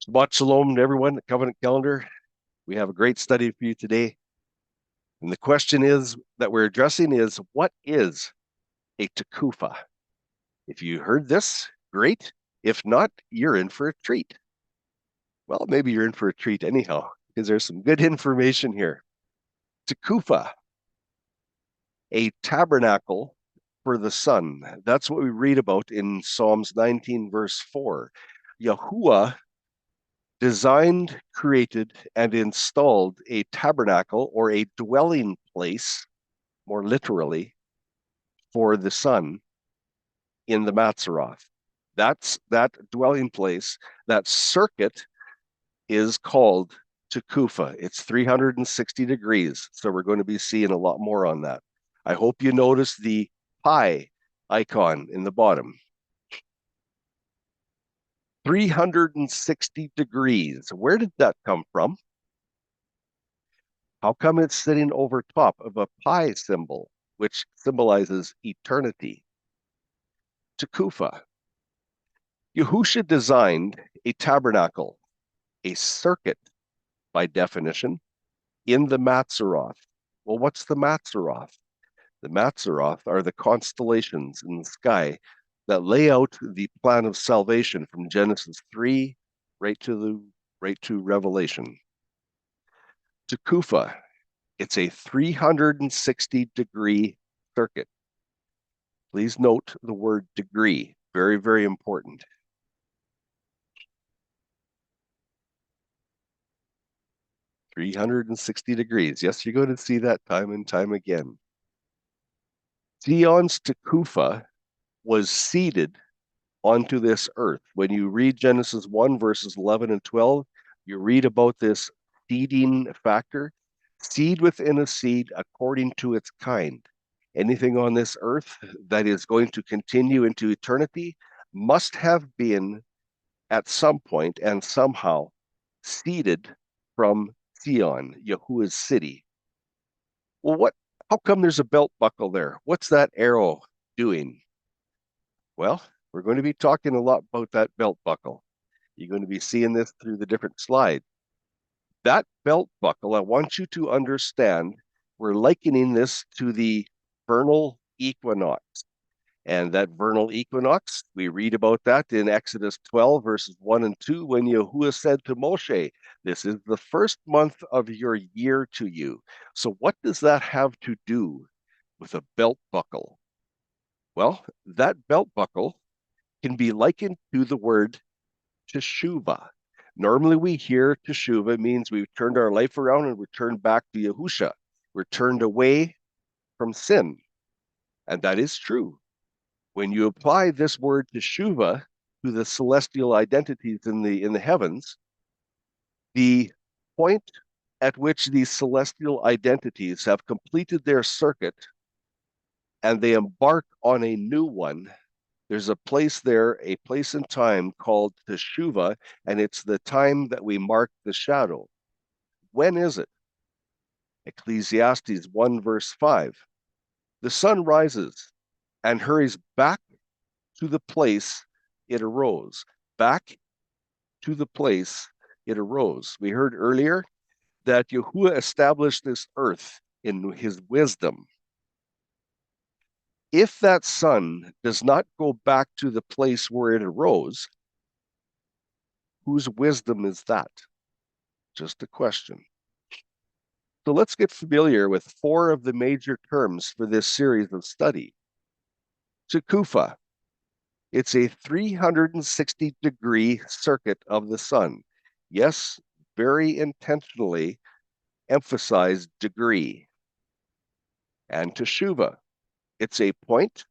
Shabbat shalom to everyone at Covenant Calendar. We have a great study for you today. And the question is that we're addressing is, what is a Tequfah? If you heard this, great. If not, you're in for a treat. Well, maybe you're in for a treat anyhow, because there's some good information here. Tequfah, a tabernacle for the sun. That's what we read about in Psalms 19, verse 4. Yahuah designed, created, and installed a tabernacle or a dwelling place, more literally, for the sun in the Matzeroth. That's that dwelling place. That circuit is called Tequfah. It's 360 degrees. So we're going to be seeing a lot more on that. I hope you notice the pi icon in the bottom. 360 degrees. Where did that come from? How come it's sitting over top of a pi symbol, which symbolizes eternity? Tequfah. Yahusha designed a tabernacle, a circuit by definition, in the Matzeroth. Well, what's the Matzeroth? The Matzeroth are the constellations in the sky that lay out the plan of salvation from Genesis 3 right to Revelation. Tequfah, it's a 360-degree circuit. Please note the word degree, very, very important. "360 degrees." Yes, you're going to see that time and time again. Zion's Tequfah was seeded onto this earth. When you read Genesis 1, verses 11 and 12, you read about this seeding factor. Seed within a seed according to its kind. Anything on this earth that is going to continue into eternity must have been at some point and somehow seeded from Zion, Yahuah's city. Well, how come there's a belt buckle there? What's that arrow doing? Well, we're going to be talking a lot about that belt buckle. You're going to be seeing this through the different slides. That belt buckle, I want you to understand, we're likening this to the vernal equinox. And that vernal equinox, we read about that in Exodus 12, verses 1 and 2, when Yahuah said to Moshe, "This is the first month of your year to you." So what does that have to do with a belt buckle? Well, that belt buckle can be likened to the word teshuvah. Normally we hear teshuvah means we've turned our life around and returned back to Yahusha. We're turned away from sin. And that is true. When you apply this word teshuvah to the celestial identities in the heavens, the point at which these celestial identities have completed their circuit and they embark on a new one, there's a place there, a place in time called Teshuvah, and it's the time that we mark the shadow. When is it? Ecclesiastes 1, verse 5. The sun rises and hurries back to the place it arose. Back to the place it arose. We heard earlier that Yahuah established this earth in his wisdom. If that sun does not go back to the place where it arose, whose wisdom is that? Just a question. So let's get familiar with 4 of the major terms for this series of study. Tequfah. It's a 360-degree circuit of the sun. Yes, very intentionally emphasize degree. And Teshuvah. It's a point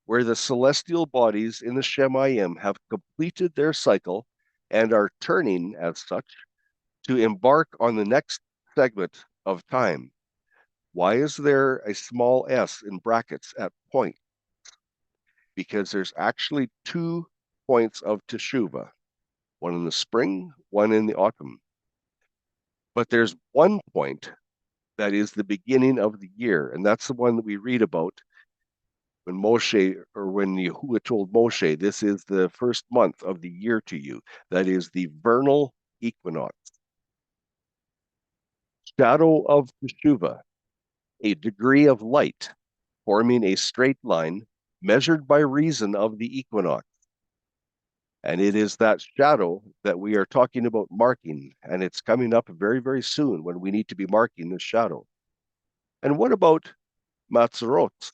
where the celestial bodies in the Shemayim have completed their cycle and are turning, as such, to embark on the next segment of time. Why is there a small s in brackets at point? Because there's actually 2 points of Teshuvah, one in the spring, one in the autumn. But there's one point that is the beginning of the year, and that's the one that we read about when Yahuah told Moshe, "This is the first month of the year to you." That is the vernal equinox. Shadow of Teshuvah, a degree of light forming a straight line measured by reason of the equinox. And it is that shadow that we are talking about marking, and it's coming up very, very soon when we need to be marking this shadow. And what about Mazzaroth?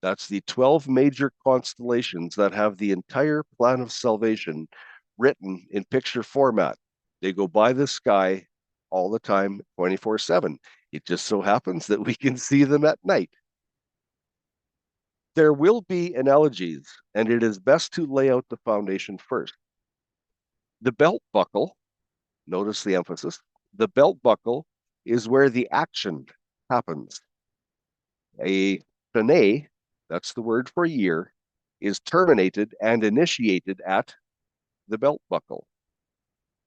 That's the 12 major constellations that have the entire plan of salvation written in picture format. They go by the sky all the time, 24/7. It just so happens that we can see them at night. There will be analogies, and it is best to lay out the foundation first. The belt buckle, notice the emphasis, the belt buckle is where the action happens. A Shanae, that's the word for year, is terminated and initiated at the belt buckle.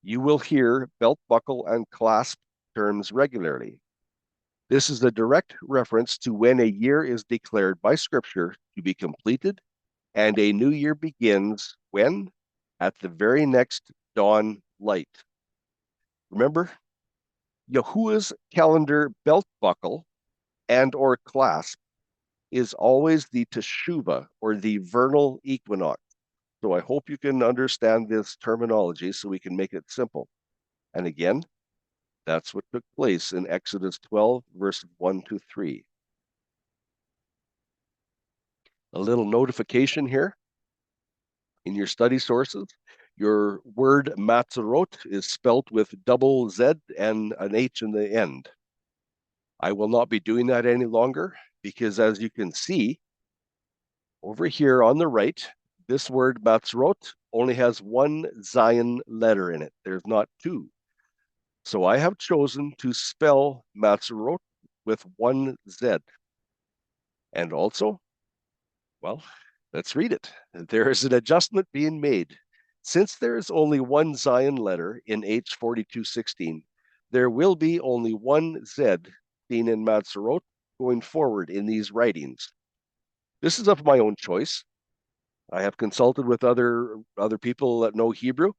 You will hear belt buckle and clasp terms regularly. This is a direct reference to when a year is declared by Scripture to be completed and a new year begins when? At the very next dawn light. Remember, Yahuah's calendar belt buckle and or clasp is always the Teshuvah or the vernal equinox. So I hope you can understand this terminology so we can make it simple. And again, that's what took place in Exodus 12, verses 1 to 3. A little notification here in your study sources. Your word Matzerot is spelt with double Z and an H in the end. I will not be doing that any longer because, as you can see, over here on the right, this word Matzerot only has one Zion letter in it. There's not two. So I have chosen to spell Matzerot with one Z. And also, well, let's read it. There is an adjustment being made. Since there is only one Zion letter in H4216, there will be only one Z seen in Matzerot going forward in these writings. This is of my own choice. I have consulted with other people that know Hebrew,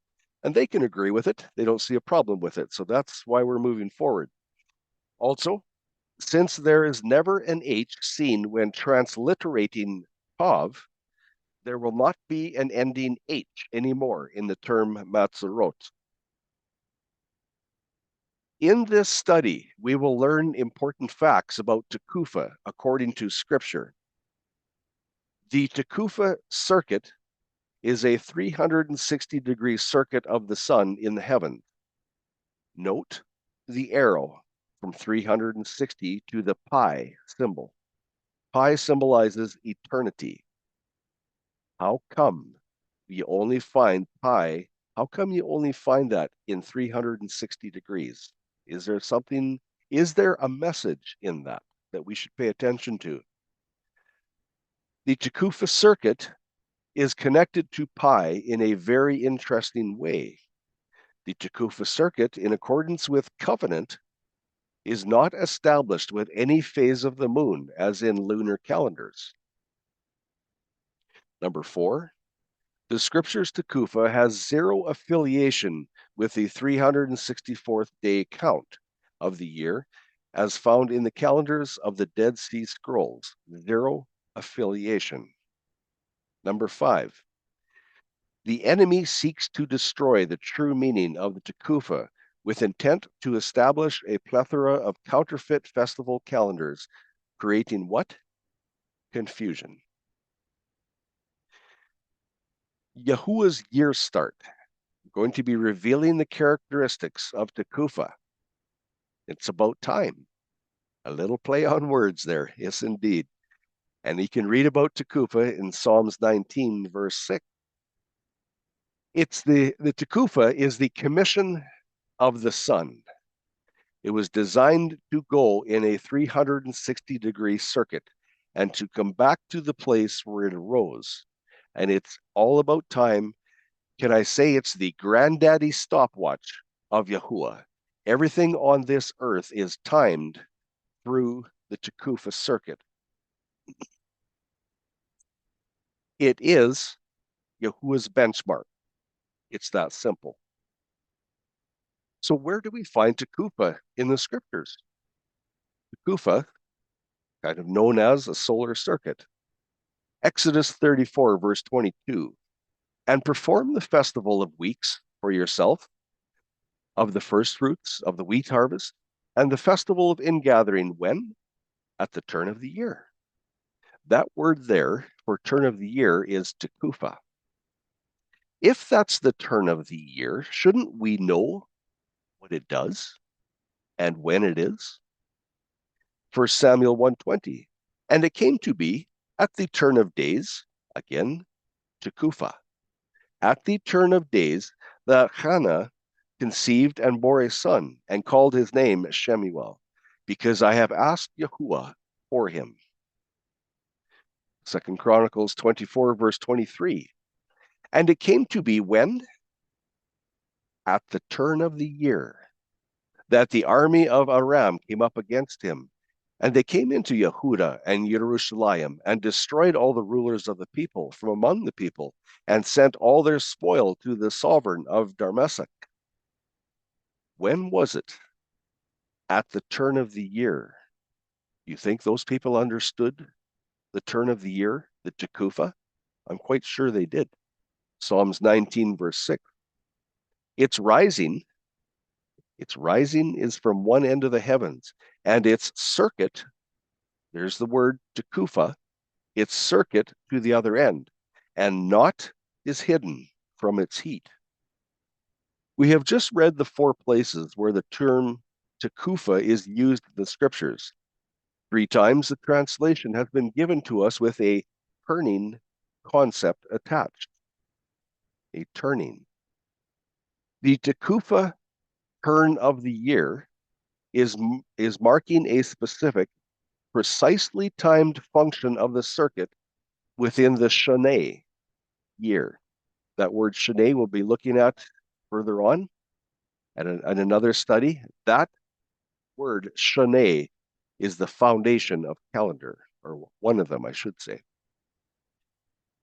and they can agree with it. They don't see a problem with it. So that's why we're moving forward. Also, since there is never an H seen when transliterating Tav, there will not be an ending H anymore in the term Matzerot. In this study, we will learn important facts about Tequfah according to Scripture. The Tequfah circuit is a 360-degree circuit of the sun in the heavens. Note the arrow from 360 to the pi symbol. Pi symbolizes eternity. How come you only find pi? How come you only find that in 360 degrees? Is there a message in that we should pay attention to? The Tequfah circuit is connected to pi in a very interesting way. The Tequfah circuit, in accordance with covenant, is not established with any phase of the moon, as in lunar calendars. Number 4, the Scripture's Tequfah has zero affiliation with the 364th day count of the year, as found in the calendars of the Dead Sea Scrolls. Zero affiliation. Number 5, the enemy seeks to destroy the true meaning of the Tequfah with intent to establish a plethora of counterfeit festival calendars, creating what? Confusion. Yahuah's year start. I'm going to be revealing the characteristics of Tequfah. It's about time. A little play on words there. Yes, indeed. And you can read about Tequfah in Psalms 19, verse 6. It's the Tequfah is the commission of the sun. It was designed to go in a 360-degree circuit and to come back to the place where it arose. And it's all about time. Can I say it's the granddaddy stopwatch of Yahuah? Everything on this earth is timed through the Tequfah circuit. It is Yahuah's benchmark. It's that simple. So where do we find Tequfah in the scriptures? Tequfah, kind of known as a solar circuit. Exodus 34, verse 22. And perform the festival of weeks for yourself, of the first fruits of the wheat harvest, and the festival of ingathering when? At the turn of the year. That word there for turn of the year is Tequfah. If that's the turn of the year, shouldn't we know what it does and when it is? 1 Samuel 1:20. And it came to be at the turn of days, again, Tequfah, at the turn of days, that Hannah conceived and bore a son, and called his name Shemuel, because I have asked Yahuah for him. 2 Chronicles 24, verse 23. And it came to be when? At the turn of the year, that the army of Aram came up against him. And they came into Yehudah and Jerusalem, and destroyed all the rulers of the people from among the people, and sent all their spoil to the sovereign of Damascus. When was it? At the turn of the year. You think those people understood the turn of the year, the Tequfah? I'm quite sure they did. Psalms 19, verse 6. Its rising is from one end of the heavens, and its circuit, there's the word Tequfah, its circuit to the other end, and naught is hidden from its heat. We have just read the 4 places where the term Tequfah is used in the scriptures. 3 times the translation has been given to us with a turning concept attached. A turning. The Tequfah turn of the year is marking a specific, precisely timed function of the circuit within the Shoneh year. That word Shoneh we'll be looking at further on at another study. That word Shoneh is the foundation of calendar, or one of them, I should say.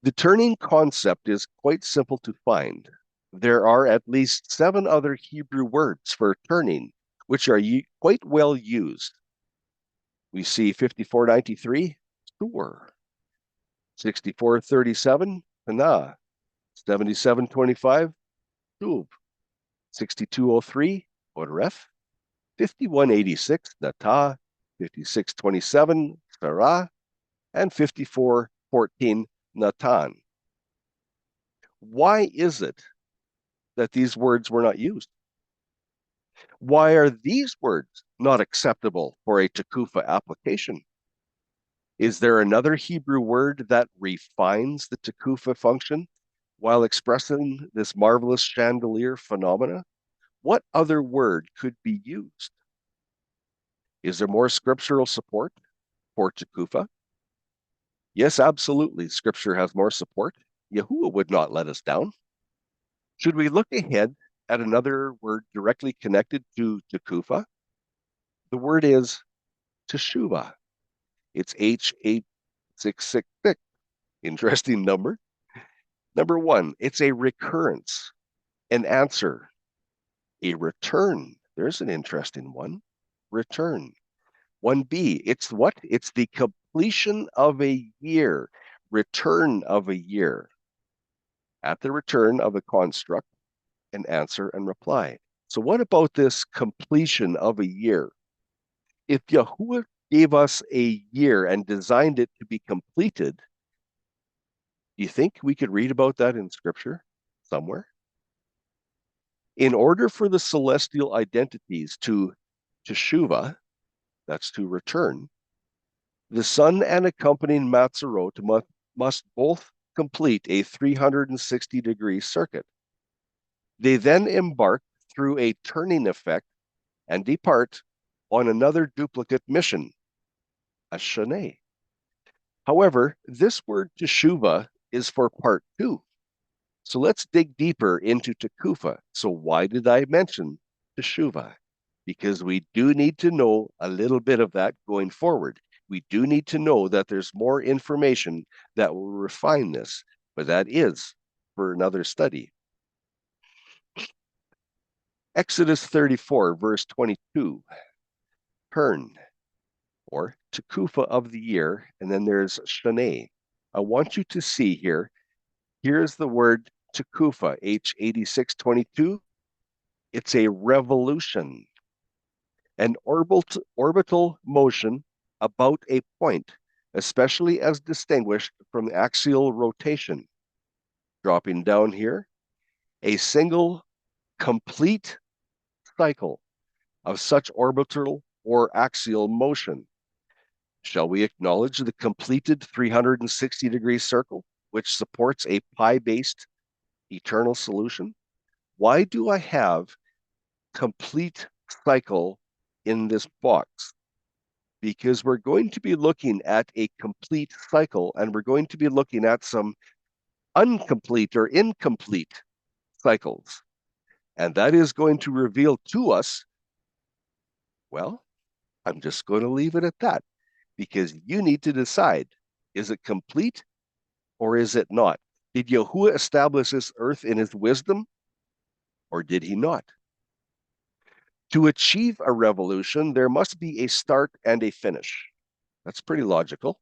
The turning concept is quite simple to find. There are at least 7 other Hebrew words for turning, which are quite well used. We see 5493, sur, 6437, pana, 7725, tub, 6203, oref, 5186, nata, 5627, sarah, and 5414, natan. Why is it that these words were not used? Why are these words not acceptable for a Tequfah application? Is there another Hebrew word that refines the Tequfah function while expressing this marvelous chandelier phenomena? What other word could be used? Is there more scriptural support for Tequfah? Yes, absolutely. Scripture has more support. Yahuah would not let us down. Should we look ahead at another word directly connected to Tequfah? The word is teshuvah. It's H8666. Interesting number. Number 1, it's a recurrence, an answer, a return. There's an interesting one. Return. 1b, it's what? It's the completion of a year, return of a year. At the return of a construct, an answer and reply. So what about this completion of a year? If Yahuah gave us a year and designed it to be completed, do you think we could read about that in Scripture somewhere? In order for the celestial identities to teshuvah, that's to return, the sun and accompanying Matzerot must both complete a 360-degree circuit. They then embark through a turning effect and depart on another duplicate mission, a Shoneh. However, this word teshuvah is for part 2. So let's dig deeper into Tequfah. So why did I mention teshuvah? Because we do need to know a little bit of that going forward. We do need to know that there's more information that will refine this, but that is for another study. Exodus 34, verse 22, turn, or Tequfah of the year, and then there's Shane. I want you to see here, here's the word Tequfah, H8622. It's a revolution, an orbital motion about a point, especially as distinguished from axial rotation. Dropping down here, a single complete cycle of such orbital or axial motion. Shall we acknowledge the completed 360-degree circle, which supports a pi-based eternal solution? Why do I have complete cycle in this box? Because we're going to be looking at a complete cycle, and we're going to be looking at some incomplete or incomplete cycles. And that is going to reveal to us, well, I'm just going to leave it at that, because you need to decide, is it complete or is it not? Did Yahuah establish this earth in his wisdom, or did he not? To achieve a revolution, there must be a start and a finish. That's pretty logical.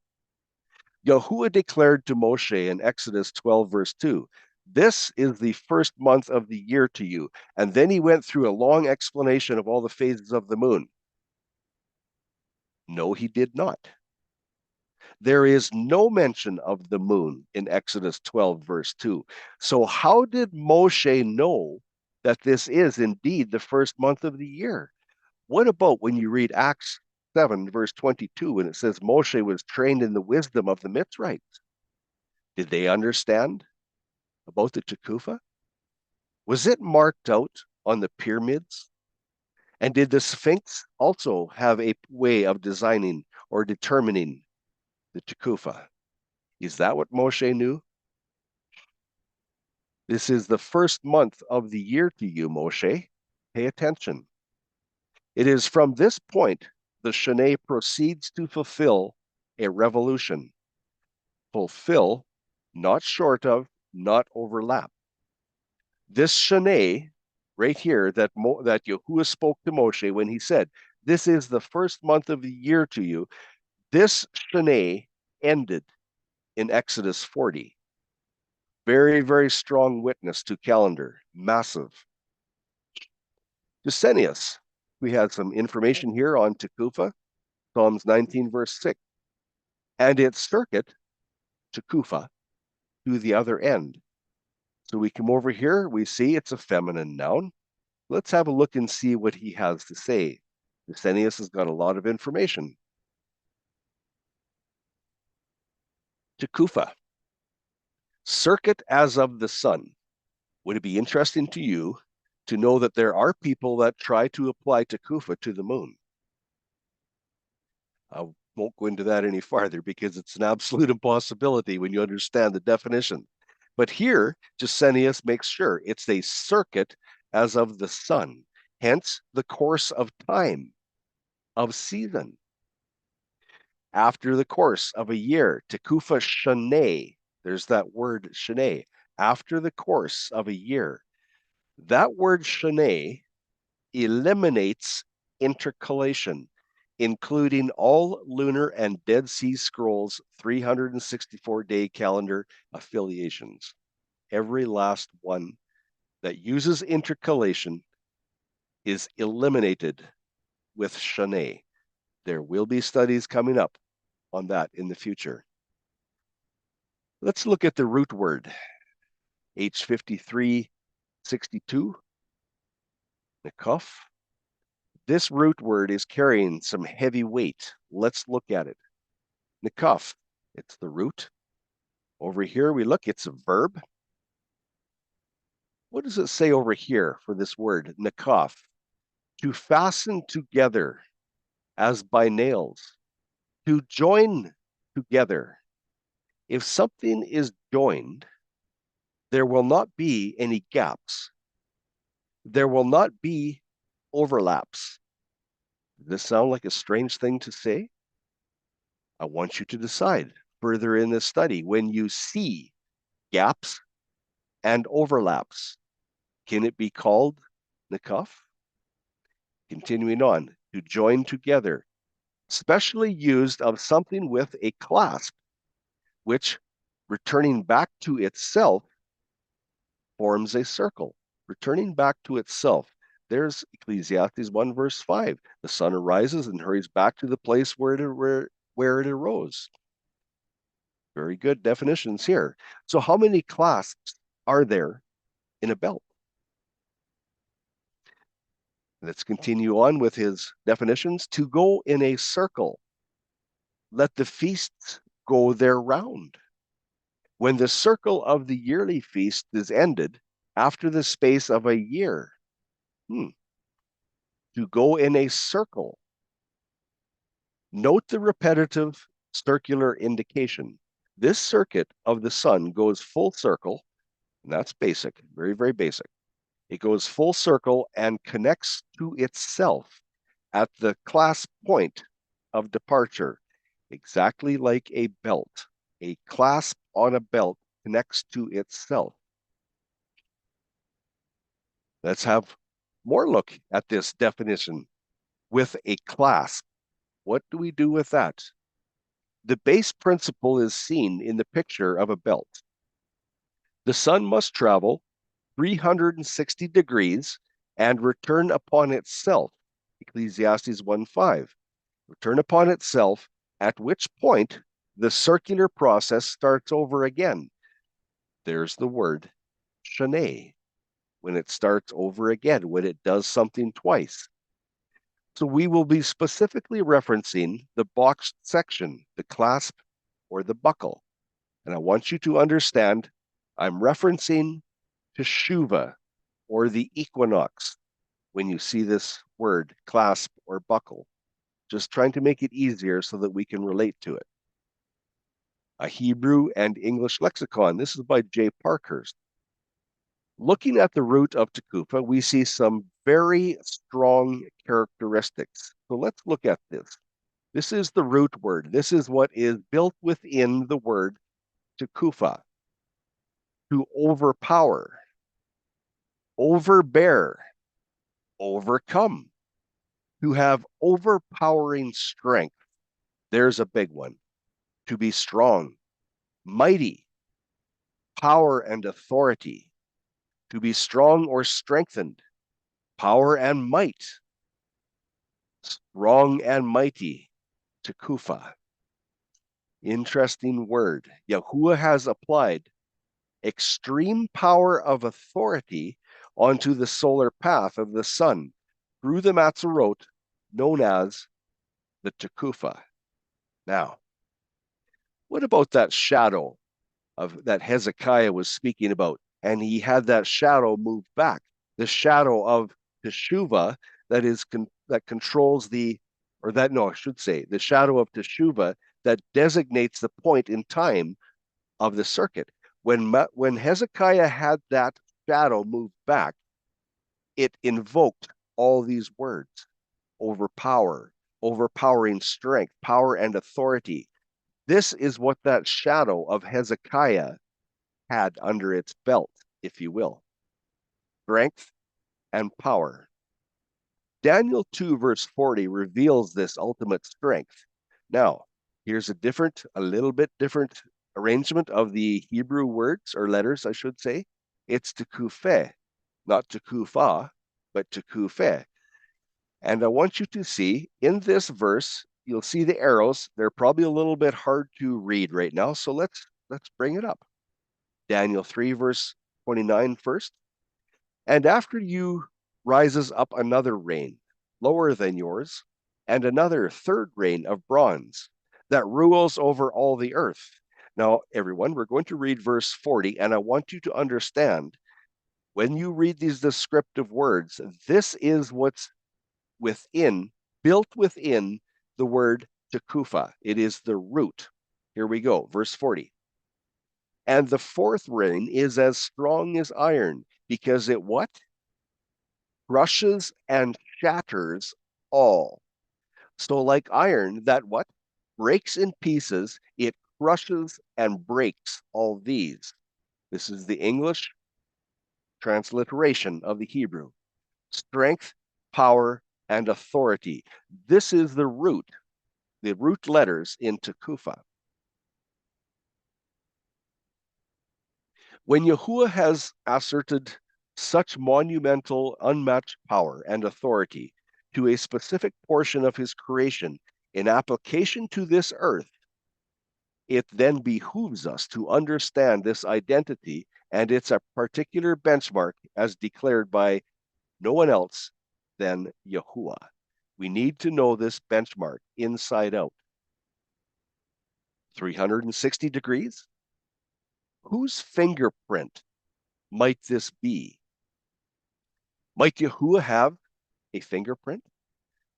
Yahuah declared to Moshe in Exodus 12, verse 2, this is the first month of the year to you. And then he went through a long explanation of all the phases of the moon. No, he did not. There is no mention of the moon in Exodus 12, verse 2. So how did Moshe know that this is indeed the first month of the year? What about when you read Acts 7, verse 22, when it says Moshe was trained in the wisdom of the Mitzrites? Did they understand about the Tequfah? Was it marked out on the pyramids? And did the Sphinx also have a way of designing or determining the Tequfah? Is that what Moshe knew? This is the first month of the year to you, Moshe. Pay attention. It is from this point the Shane proceeds to fulfill a revolution. Fulfill, not short of, not overlap. This Shane right here that Yahuah spoke to Moshe when he said, this is the first month of the year to you. This Shane ended in Exodus 40. Very, very strong witness to calendar. Massive. Desenius. We had some information here on Tequfah, Psalms 19, verse 6. And its circuit, Tequfah, to the other end. So we come over here, we see it's a feminine noun. Let's have a look and see what he has to say. Desenius has got a lot of information. Tequfah, circuit as of the sun. Would it be interesting to you to know that there are people that try to apply Tequfah to the moon? I won't go into that any farther because it's an absolute impossibility when you understand the definition. But here, Gesenius makes sure it's a circuit as of the sun, hence the course of time, of season. After the course of a year, Tequfah Shane, there's that word Shane, after the course of a year. That word Shane eliminates intercalation, including all lunar and Dead Sea Scrolls 364-day calendar affiliations. Every last one that uses intercalation is eliminated with Shane. There will be studies coming up on that in the future. Let's look at the root word, H5362, Nekuf. This root word is carrying some heavy weight. Let's look at it. Nekuf, it's the root. Over here we look, it's a verb. What does it say over here for this word, nekaf? To fasten together as by nails, to join together. If something is joined, there will not be any gaps. There will not be overlaps. Does this sound like a strange thing to say? I want you to decide further in this study when you see gaps and overlaps. Can it be called Nikaf. Continuing on, to join together, specially used of something with a clasp, which, returning back to itself, forms a circle. Returning back to itself. There's Ecclesiastes 1 verse 5. The sun arises and hurries back to the place where it arose. Very good definitions here. So how many clasps are there in a belt? Let's continue on with his definitions. To go in a circle. Let the feasts go their round. When the circle of the yearly feast is ended, after the space of a year. To go in a circle. Note the repetitive circular indication. This circuit of the sun goes full circle, and that's basic, very, very basic. It goes full circle and connects to itself at the clasp point of departure, exactly like a belt. A clasp on a belt connects to itself. Let's have more look at this definition with a clasp. What do we do with that? The base principle is seen in the picture of a belt. The sun must travel 360 degrees and return upon itself, Ecclesiastes 1:5. Return upon itself, at which point the circular process starts over again. There's the word shane, when it starts over again, when it does something twice. So we will be specifically referencing the boxed section, the clasp or the buckle. And I want you to understand, I'm referencing Teshuvah or the equinox when you see this word clasp or buckle. Just trying to make it easier so that we can relate to it. A Hebrew and English lexicon. This is by J. Parkhurst. Looking at the root of Tequfah, we see some very strong characteristics. So let's look at this. This is the root word. This is what is built within the word Tequfah. To overpower, overbear, overcome, to have overpowering strength. There's a big one. To be strong, mighty, power and authority, to be strong or strengthened, power and might, strong and mighty, Tequfah. Interesting word. Yahuah has applied extreme power of authority onto the solar path of the sun through the Matzerot, known as the Tequfah. Now, what about that shadow of that Hezekiah was speaking about? And he had that shadow move back. The shadow of Teshuvah that controls the shadow of Teshuvah that designates the point in time of the circuit. When Hezekiah had that shadow move back, it invoked all these words: overpower, overpowering strength, power and authority. This is what that shadow of Hezekiah had under its belt, if you will. Strength and power. Daniel 2 verse 40 reveals this ultimate strength. Now, here's a little bit different arrangement of the Hebrew words, or letters, I should say. It's Tequfah, not Tequfah, but Tequfah. And I want you to see in this verse, you'll see the arrows. They're probably a little bit hard to read right now, so let's bring it up. Daniel 3 verse 29 first. And after you rises up another reign, lower than yours, and another third reign of bronze that rules over all the earth. Now, everyone, we're going to read verse 40, and I want you to understand, when you read these descriptive words, this is what's built within the word Tequfah. It is the root. Here we go, verse 40. And the fourth reign is as strong as iron, because it what? Crushes and shatters all. So like iron that what? Breaks in pieces, it crushes and breaks all these. This is the English transliteration of the Hebrew. strength, power, and authority. This is the root letters in Tequfah. When Yahuah has asserted such monumental, unmatched power and authority to a specific portion of his creation in application to this earth, it then behooves us to understand this identity and it's a particular benchmark as declared by no one else than Yahuah. We need to know this benchmark inside out. 360 degrees? Whose fingerprint might this be? Might Yahuah have a fingerprint?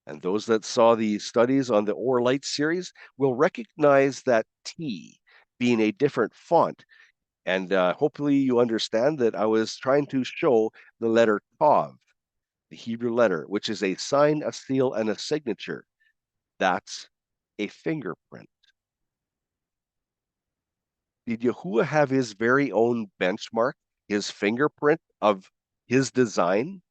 And those that saw the studies on the Or Light series will recognize that T being a different font. And hopefully you understand that I was trying to show the letter Tav, the Hebrew letter, which is a sign, a seal, and a signature. That's a fingerprint. Did Yahuah have his very own benchmark, his fingerprint of his design?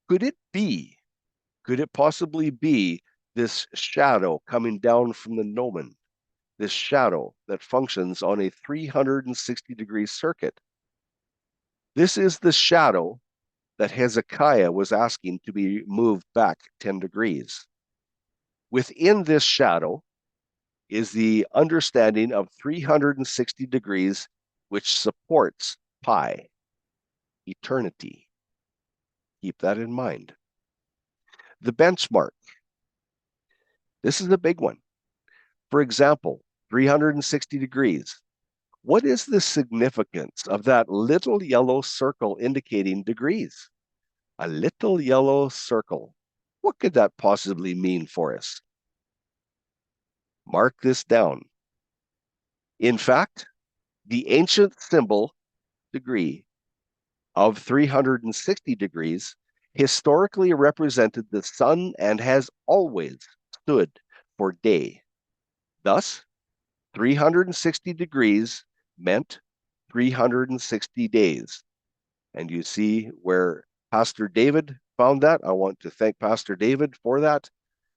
Could it possibly be this shadow coming down from the gnomon, this shadow that functions on a 360-degree circuit? This is the shadow that Hezekiah was asking to be moved back 10 degrees. Within this shadow is the understanding of 360 degrees, which supports pi, eternity. Keep that in mind. The benchmark. This is a big one. For example, 360 degrees. What is the significance of that little yellow circle indicating degrees? A little yellow circle. What could that possibly mean for us? Mark this down. In fact, the ancient symbol degree of 360 degrees historically represented the sun and has always stood for day. Thus, 360 degrees meant 360 days. And you see where Pastor David found that. I want to thank Pastor David for that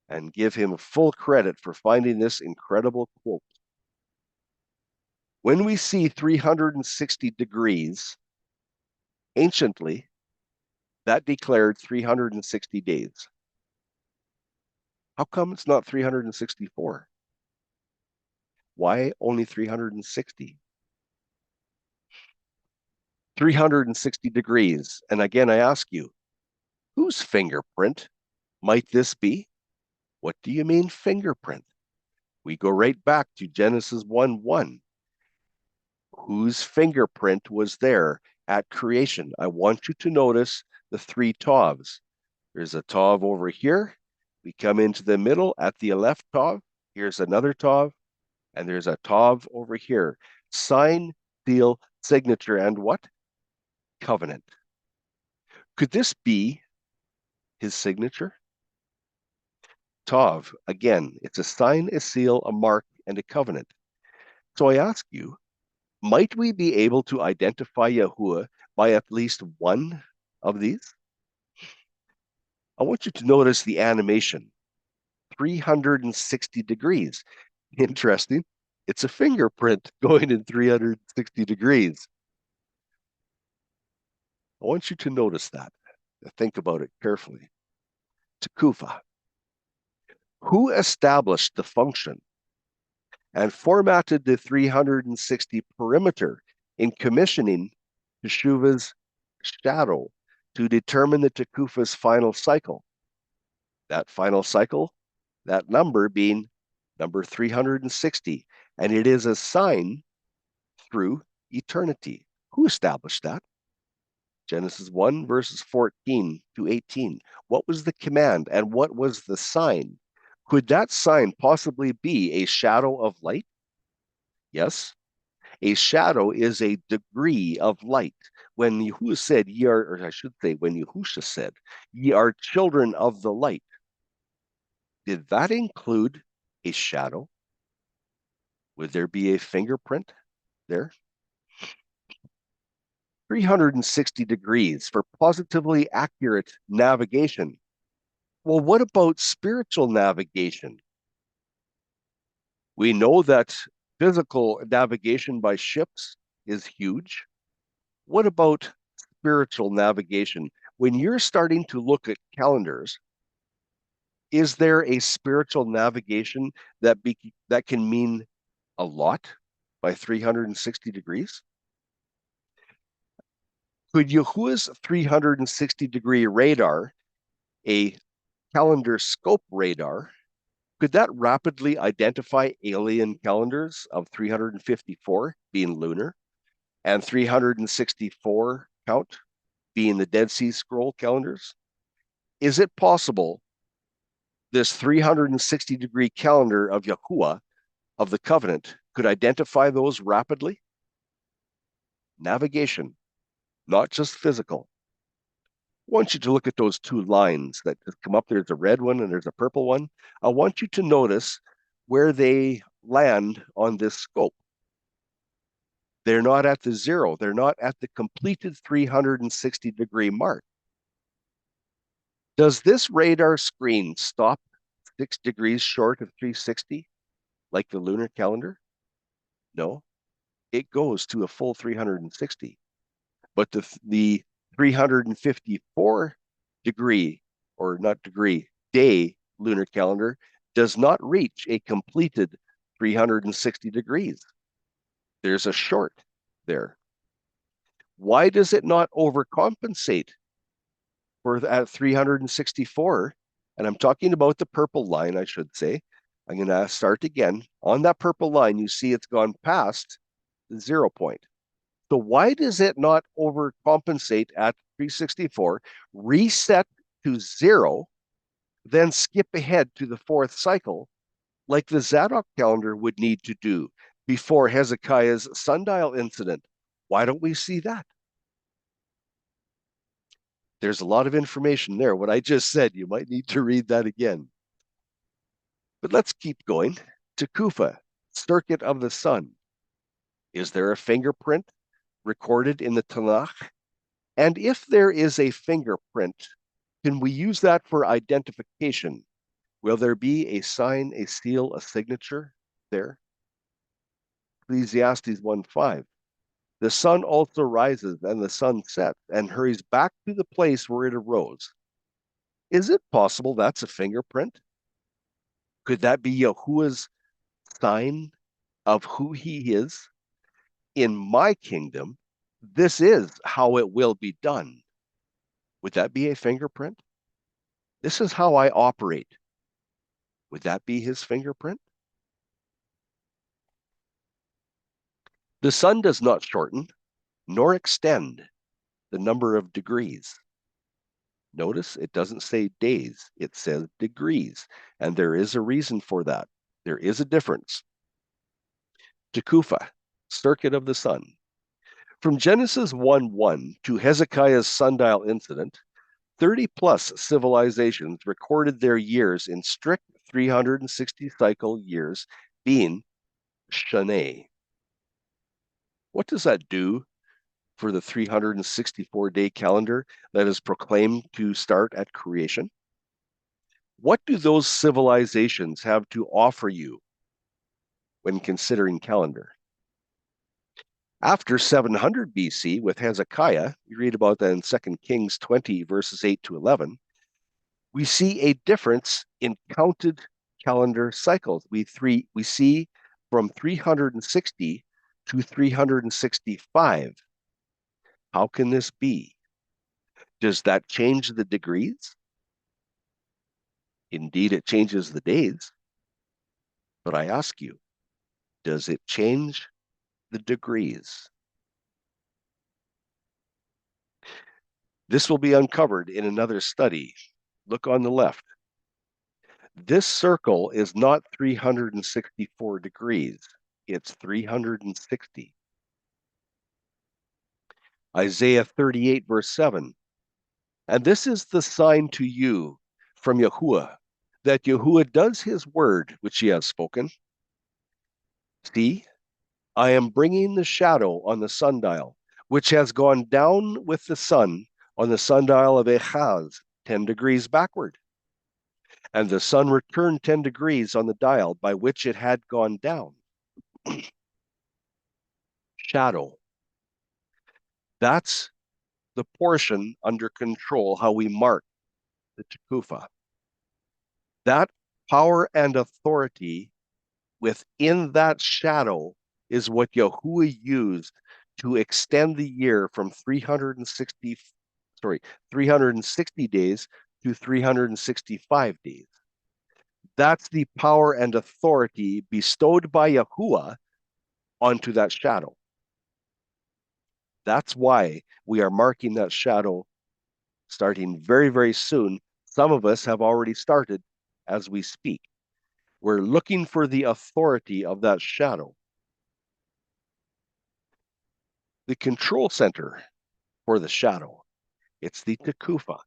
and give him full credit for finding this incredible quote. When we see 360 degrees, anciently, that declared 360 days. How come it's not 364? Why only 360? 360 degrees. And again, I ask you, whose fingerprint might this be? What do you mean fingerprint? We go right back to Genesis 1:1. Whose fingerprint was there at creation? I want you to notice the three Tavs. There's a Tav over here. We come into the middle at the left Tav. Here's another Tav. And there's a Tav over here. Sign, seal, signature, and what? Covenant. Could this be his signature? Tav, again, it's a sign, a seal, a mark, and a covenant. So I ask you, might we be able to identify Yahuah by at least one of these? I want you to notice the animation, 360 degrees. Interesting. It's a fingerprint going in 360 degrees. I want you to notice that. Think about it carefully. Tequfah. Who established the function and formatted the 360 perimeter in commissioning Teshuvah's shadow to determine the Tequfah's final cycle? That final cycle, that number being number 360, and it is a sign through eternity. Who established that? Genesis 1, verses 14 to 18. What was the command and what was the sign? Could that sign possibly be a shadow of light? Yes. A shadow is a degree of light. When Yahuwah said, ye are, or I should say, when Yahusha said, ye are children of the light, did that include a shadow? Would there be a fingerprint there? 360 degrees for positively accurate navigation. Well, what about spiritual navigation? We know that physical navigation by ships is huge. What about spiritual navigation? When you're starting to look at calendars, is there a spiritual navigation that can mean a lot by 360 degrees? Could Yahuah's 360-degree radar, a calendar scope radar, could that rapidly identify alien calendars of 354 being lunar and 364 count being the Dead Sea Scroll calendars? Is it possible this 360-degree calendar of Yahuah, of the covenant, could identify those rapidly? Navigation, not just physical. I want you to look at those two lines that just come up. There's a red one and there's a purple one. I want you to notice where they land on this scope. They're not at the zero. They're not at the completed 360-degree mark. Does this radar screen stop 6 degrees short of 360 like the lunar calendar? No, it goes to a full 360. But the 354 degree, or not degree, day lunar calendar does not reach a completed 360 degrees. There's a short there. Why does it not overcompensate for at 364? And I'm talking about the purple line, I should say. I'm going to start again. On that purple line, you see it's gone past the 0 point. So why does it not overcompensate at 364, reset to 0, then skip ahead to the 4th cycle, like the Zadok calendar would need to do before Hezekiah's sundial incident? Why don't we see that? There's a lot of information there. What I just said, you might need to read that again. But let's keep going. Tequfah, circuit of the sun. Is there a fingerprint recorded in the Tanakh? And if there is a fingerprint, can we use that for identification? Will there be a sign, a seal, a signature there? Ecclesiastes 1:5. The sun also rises and the sun sets and hurries back to the place where it arose. Is it possible that's a fingerprint? Could that be Yahuah's sign of who he is? In my kingdom, this is how it will be done. Would that be a fingerprint? This is how I operate. Would that be his fingerprint? The sun does not shorten nor extend the number of degrees. Notice it doesn't say days, it says degrees. And there is a reason for that. There is a difference. Tequfah, circuit of the sun. From Genesis 1:1 to Hezekiah's sundial incident, 30 plus civilizations recorded their years in strict 360 cycle years, being Shaneh. What does that do for the 364-day calendar that is proclaimed to start at creation? What do those civilizations have to offer you when considering calendar? After 700 BC with Hezekiah, you read about that in 2 Kings 20, verses 8 to 11, we see a difference in counted calendar cycles. We see from 360 to 365. How can this be? Does that change the degrees? Indeed, it changes the days. But I ask you, does it change the degrees? This will be uncovered in another study. Look on the left. This circle is not 364 degrees. It's 360. Isaiah 38, verse 7. And this is the sign to you from Yahuah, that Yahuah does his word, which he has spoken. See, I am bringing the shadow on the sundial which has gone down with the sun on the sundial of Ahaz 10 degrees backward. And the sun returned 10 degrees on the dial by which it had gone down. Shadow. That's the portion under control, how we mark the Tequfah. That power and authority within that shadow is what Yahuah used to extend the year from 360 days to 365 days. That's the power and authority bestowed by Yahuah onto that shadow. That's why we are marking that shadow starting very, very soon. Some of us have already started as we speak. We're looking for the authority of that shadow. The control center for the shadow, it's the Tequfah.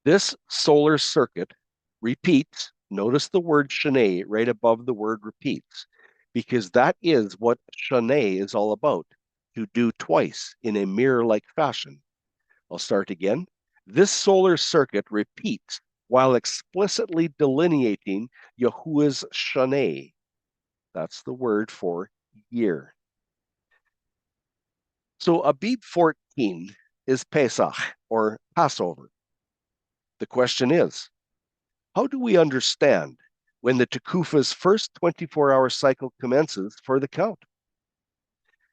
This solar circuit repeats. Notice the word Shanae right above the word repeats, because that is what Shanae is all about, to do twice in a mirror-like fashion. I'll start again. This solar circuit repeats while explicitly delineating Yahuah's Shanae. That's the word for year. So Abib 14 is Pesach, or Passover. The question is, how do we understand when the Tequfah's first 24-hour cycle commences for the count?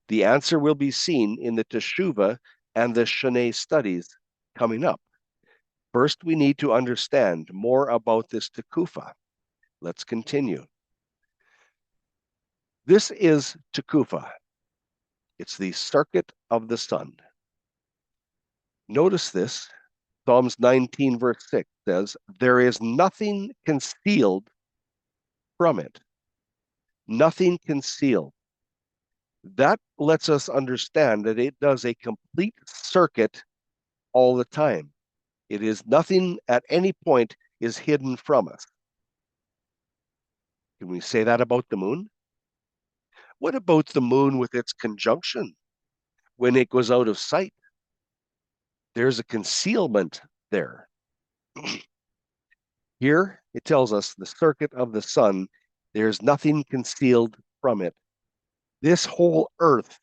The answer will be seen in the Teshuvah and the Shanae studies coming up. First, we need to understand more about this Tequfah. Let's continue. This is Tequfah. It's the circuit of the sun. Notice this. Psalms 19, verse 6 says, there is nothing concealed from it. Nothing concealed. That lets us understand that it does a complete circuit all the time. It is nothing at any point is hidden from us. Can we say that about the moon? What about the moon with its conjunction? When it goes out of sight, there's a concealment there. Here, it tells us the circuit of the sun, there's nothing concealed from it. This whole earth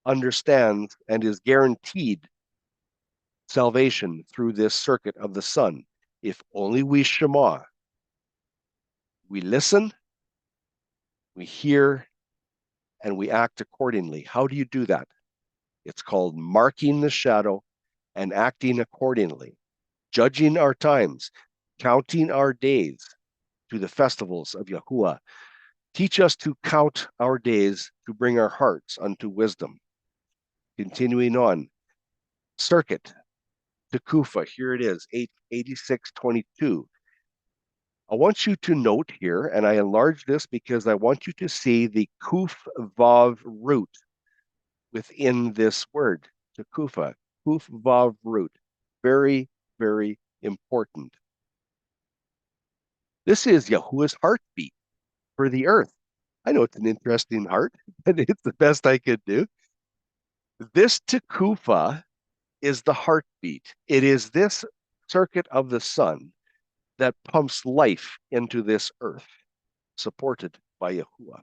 understands and is guaranteed salvation through this circuit of the sun. If only we shema, we listen, we hear, and we act accordingly. How do you do that? It's called marking the shadow and acting accordingly, judging our times, counting our days to the festivals of Yahuah. Teach us to count our days to bring our hearts unto wisdom. Continuing on, circuit, Tequfah, here it is, 8622. I want you to note here, and I enlarge this because I want you to see the kuf vav root within this word, Tequfah, kuf vav root. Very, very important. This is Yahuah's heartbeat for the earth. I know it's an interesting heart, but it's the best I could do. This Tequfah is the heartbeat. It is this circuit of the sun that pumps life into this earth, supported by Yahuah.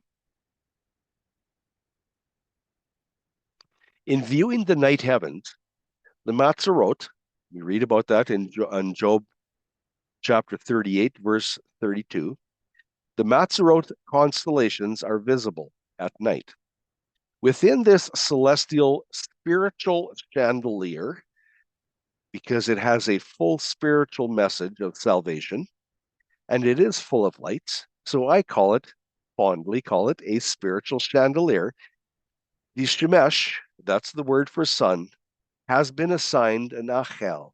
In viewing the night heavens, the Matzerot, we read about that in Job chapter 38, verse 32, the Matzerot constellations are visible at night. Within this celestial spiritual chandelier, because it has a full spiritual message of salvation, and it is full of lights, so I fondly call it a spiritual chandelier. The Shemesh, that's the word for sun, has been assigned an achel,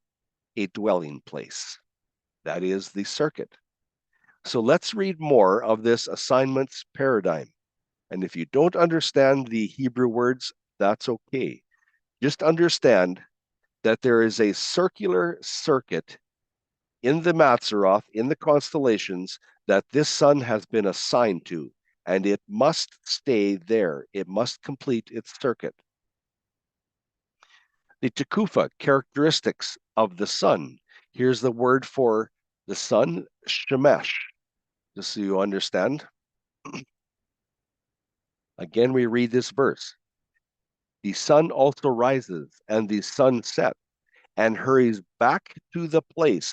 a dwelling place. That is the circuit. So let's read more of this assignments paradigm. And if you don't understand the Hebrew words, that's okay. Just understand that there is a circular circuit in the Mazzaroth, in the constellations, that this sun has been assigned to. and it must stay there. It must complete its circuit. The Tequfah characteristics of the sun. Here's the word for the sun, shemesh, just so you understand. Again, we read this verse. The sun also rises, and the sun sets, and hurries back to the place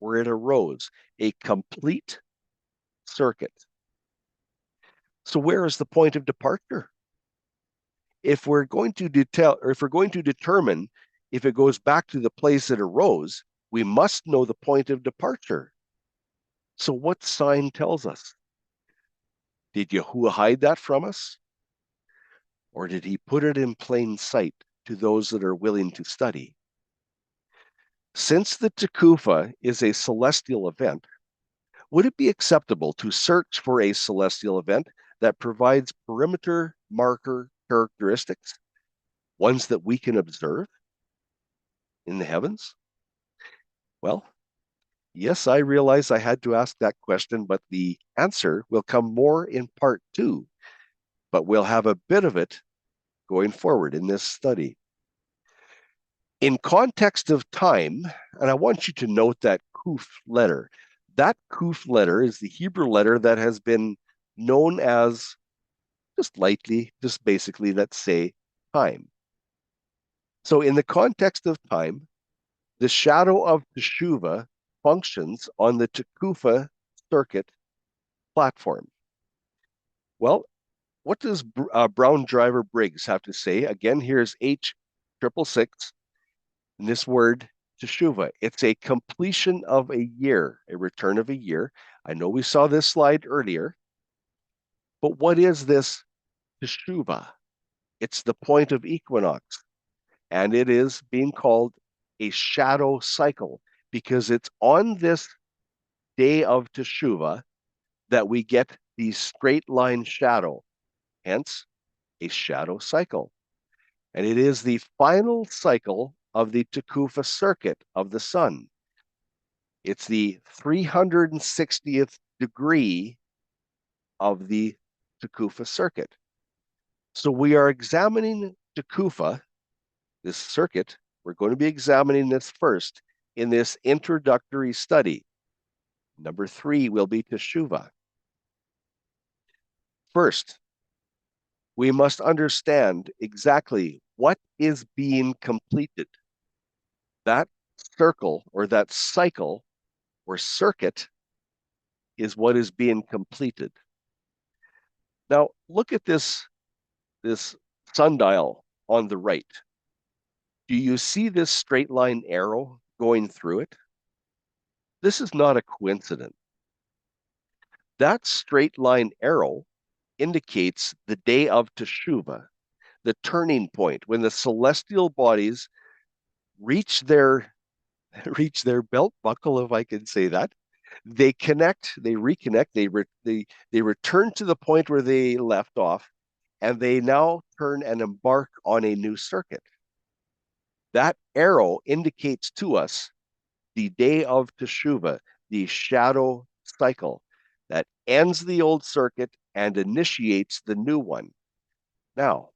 where it arose, a complete circuit. So where is the point of departure? If we're going to determine if it goes back to the place it arose, we must know the point of departure. So what sign tells us? Did Yahuah hide that from us? Or did he put it in plain sight to those that are willing to study? Since the Tequfah is a celestial event, would it be acceptable to search for a celestial event that provides perimeter marker characteristics, ones that we can observe in the heavens? Well, yes, I realize I had to ask that question, but the answer will come more in part 2. But we'll have a bit of it going forward in this study. In context of time, and I want you to note that kuf letter. That kuf letter is the Hebrew letter that has been known as, just lightly, just basically, let's say, time. So in the context of time, the shadow of Teshuvah functions on the Tequfah circuit platform. Well, what does Brown Driver Briggs have to say? Again, here's H666, and this word Teshuvah. It's a completion of a year, a return of a year. I know we saw this slide earlier, but what is this Teshuvah? It's the point of equinox, and it is being called a shadow cycle because it's on this day of Teshuvah that we get the straight line shadow, hence a shadow cycle. And it is the final cycle of the Tequfah circuit of the sun. It's the 360th degree of the Tequfah circuit. So we are examining Tequfah, this circuit. We're going to be examining this first in this introductory study. Number 3 will be Teshuvah. First, we must understand exactly what is being completed. That circle or that cycle or circuit is what is being completed. Now, look at this sundial on the right. Do you see this straight line arrow going through it? This is not a coincidence. That straight line arrow indicates the day of Teshuvah, the turning point when the celestial bodies reach their belt buckle, if I can say that. They connect, they reconnect, they return to the point where they left off, and they now turn and embark on a new circuit. That arrow indicates to us the day of Teshuvah, the shadow cycle that ends the old circuit and initiates the new one. Now,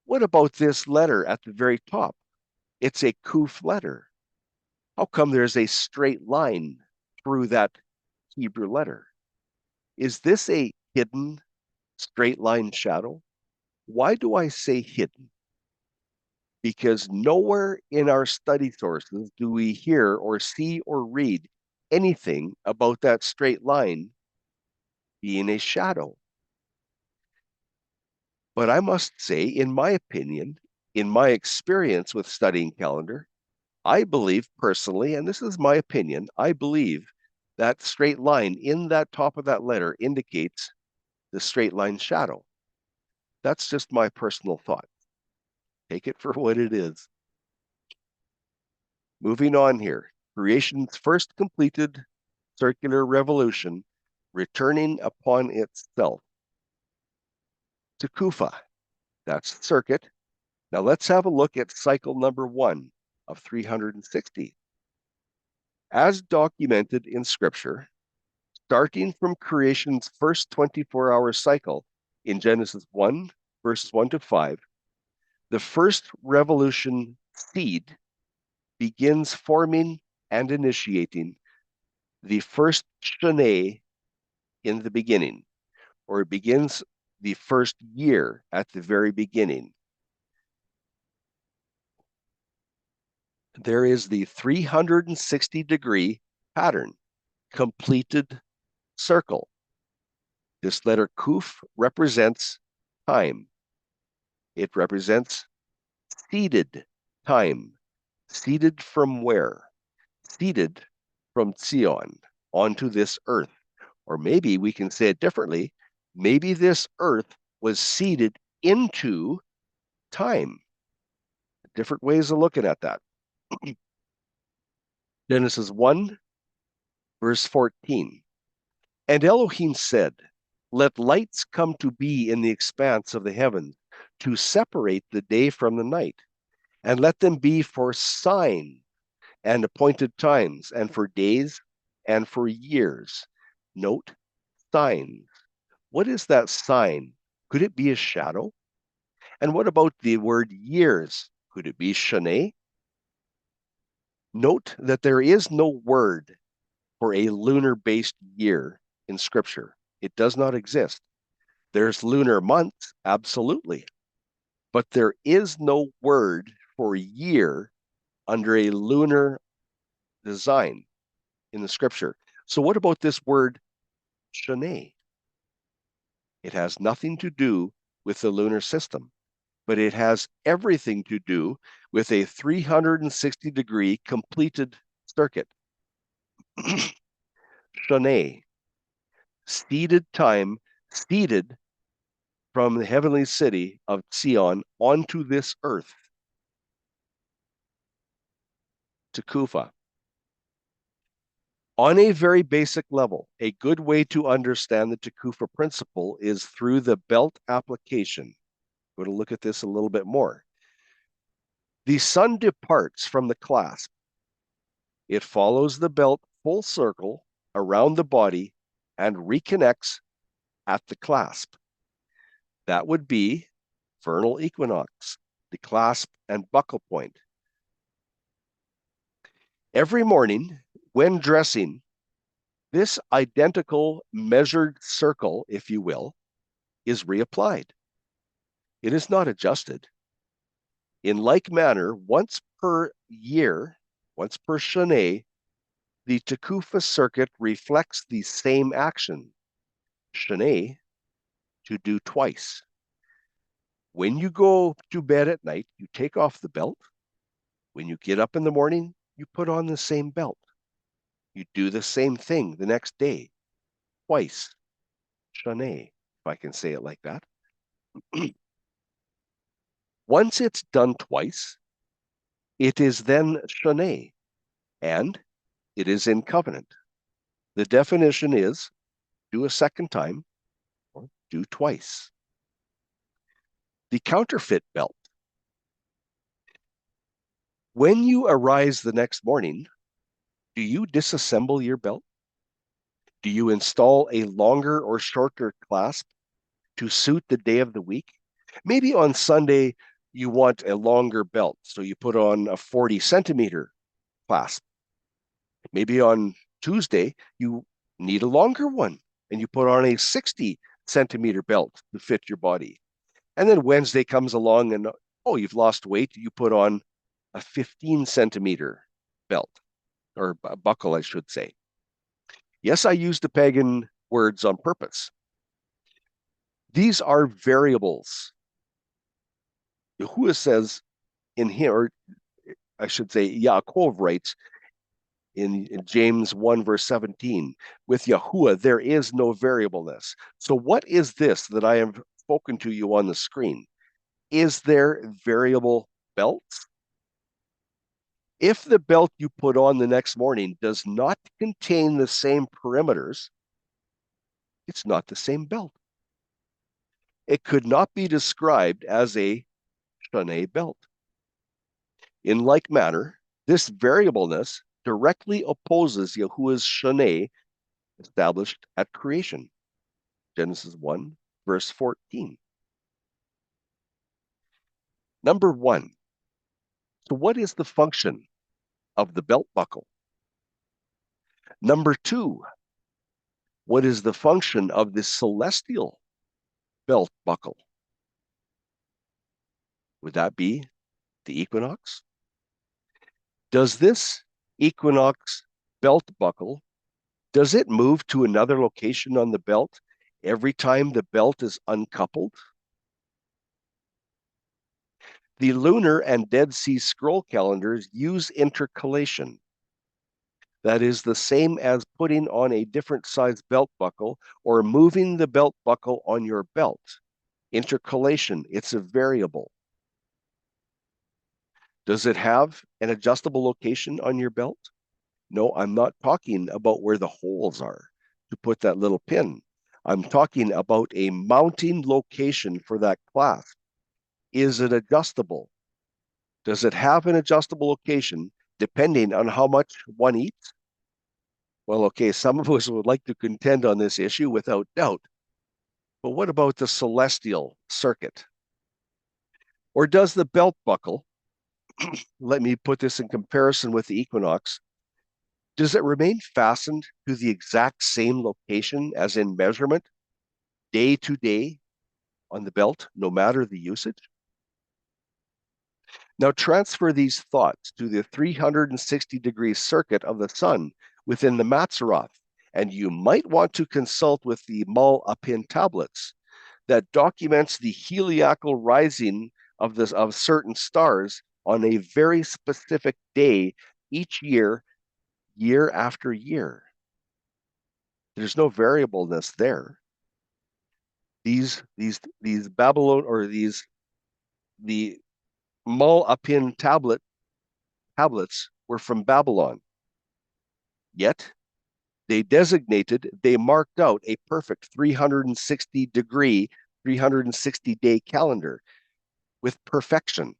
what about this letter at the very top? It's a kuf letter. How come there's a straight line through that Hebrew letter? Is this a hidden straight line shadow? Why do I say hidden? Because nowhere in our study sources do we hear or see or read anything about that straight line being a shadow. But I must say, in my opinion, in my experience with studying calendar, I believe personally, and this is my opinion, I believe that straight line in that top of that letter indicates the straight line shadow. That's just my personal thought. Take it for what it is. Moving on here. Creation's first completed circular revolution, returning upon itself. Tequfah, that's the circuit. Now let's have a look at cycle number 1 of 360. As documented in Scripture, starting from creation's first 24-hour cycle in Genesis 1, verses 1 to 5, the first revolution seed begins forming and initiating the first Shanae in the beginning, or it begins the first year at the very beginning. There is the 360-degree pattern, completed circle. This letter Kuf represents time. It represents seeded time. Seeded from where? Seeded from Zion onto this earth. Or maybe we can say it differently. Maybe this earth was seeded into time. Different ways of looking at that. Genesis 1, verse 14. And Elohim said, let lights come to be in the expanse of the heavens to separate the day from the night, and let them be for signs and appointed times, and for days and for years. Note, signs. What is that sign? Could it be a shadow? And what about the word years? Could it be Shanae? Note that there is no word for a lunar-based year in Scripture. It does not exist. There's lunar months, absolutely. But there is no word for year under a lunar design in the Scripture. So what about this word Shanae? It has nothing to do with the lunar system, but it has everything to do with a 360-degree completed circuit. Shanae, seeded time, seeded from the heavenly city of Zion onto this earth. Tequfah. On a very basic level, a good way to understand the Tequfah principle is through the belt application. We're going to look at this a little bit more. The sun departs from the clasp. It follows the belt full circle around the body and reconnects at the clasp. That would be vernal equinox, the clasp and buckle point. Every morning, when dressing, this identical measured circle, if you will, is reapplied. It is not adjusted. In like manner, once per year, once per Shanae, the Tequfah circuit reflects the same action, Shanae, to do twice. When you go to bed at night, you take off the belt. When you get up in the morning, you put on the same belt. You do the same thing the next day, twice, Shanae, if I can say it like that. Once it's done twice, it is then Shanae, and it is in covenant. The definition is do a second time or do twice. The counterfeit belt. When you arise the next morning, do you disassemble your belt? Do you install a longer or shorter clasp to suit the day of the week? Maybe on Sunday, you want a longer belt, so you put on a 40-centimeter clasp. Maybe on Tuesday, you need a longer one, and you put on a 60-centimeter belt to fit your body. And then Wednesday comes along and, oh, you've lost weight, you put on a 15-centimeter belt, or a buckle, I should say. Yes, I used the pagan words on purpose. These are variables. Yahuah says in here, or I should say, Yaakov writes in James 1, verse 17, with Yahuah, there is no variableness. So what is this that I have spoken to you on the screen? Is there variable belts? If the belt you put on the next morning does not contain the same perimeters, it's not the same belt. It could not be described as a Shanae belt. In like manner, this variableness directly opposes Yahuah's Shanae, established at creation. Genesis 1, verse 14. Number 1. So what is the function of the belt buckle? Number 2. What is the function of the celestial belt buckle? Would that be the equinox? Does this equinox belt buckle, does it move to another location on the belt every time the belt is uncoupled? The lunar and Dead Sea Scroll calendars use intercalation. That is the same as putting on a different size belt buckle or moving the belt buckle on your belt. Intercalation, it's a variable. Does it have an adjustable location on your belt? No, I'm not talking about where the holes are to put that little pin. I'm talking about a mounting location for that clasp. Is it adjustable? Does it have an adjustable location depending on how much one eats? Well, okay, some of us would like to contend on this issue without doubt. But what about the celestial circuit? Or does the belt buckle, let me put this in comparison with the equinox, does it remain fastened to the exact same location as in measurement, day to day on the belt, no matter the usage? Now transfer these thoughts to the 360-degree circuit of the sun within the Mazzaroth, and you might want to consult with the Mal Apin tablets that documents the heliacal rising of certain stars on a very specific day each year, year after year. There's no variableness there. These Babylon or the Mal Apin tablets were from Babylon. Yet they marked out a perfect 360-degree, 360-day calendar with perfection.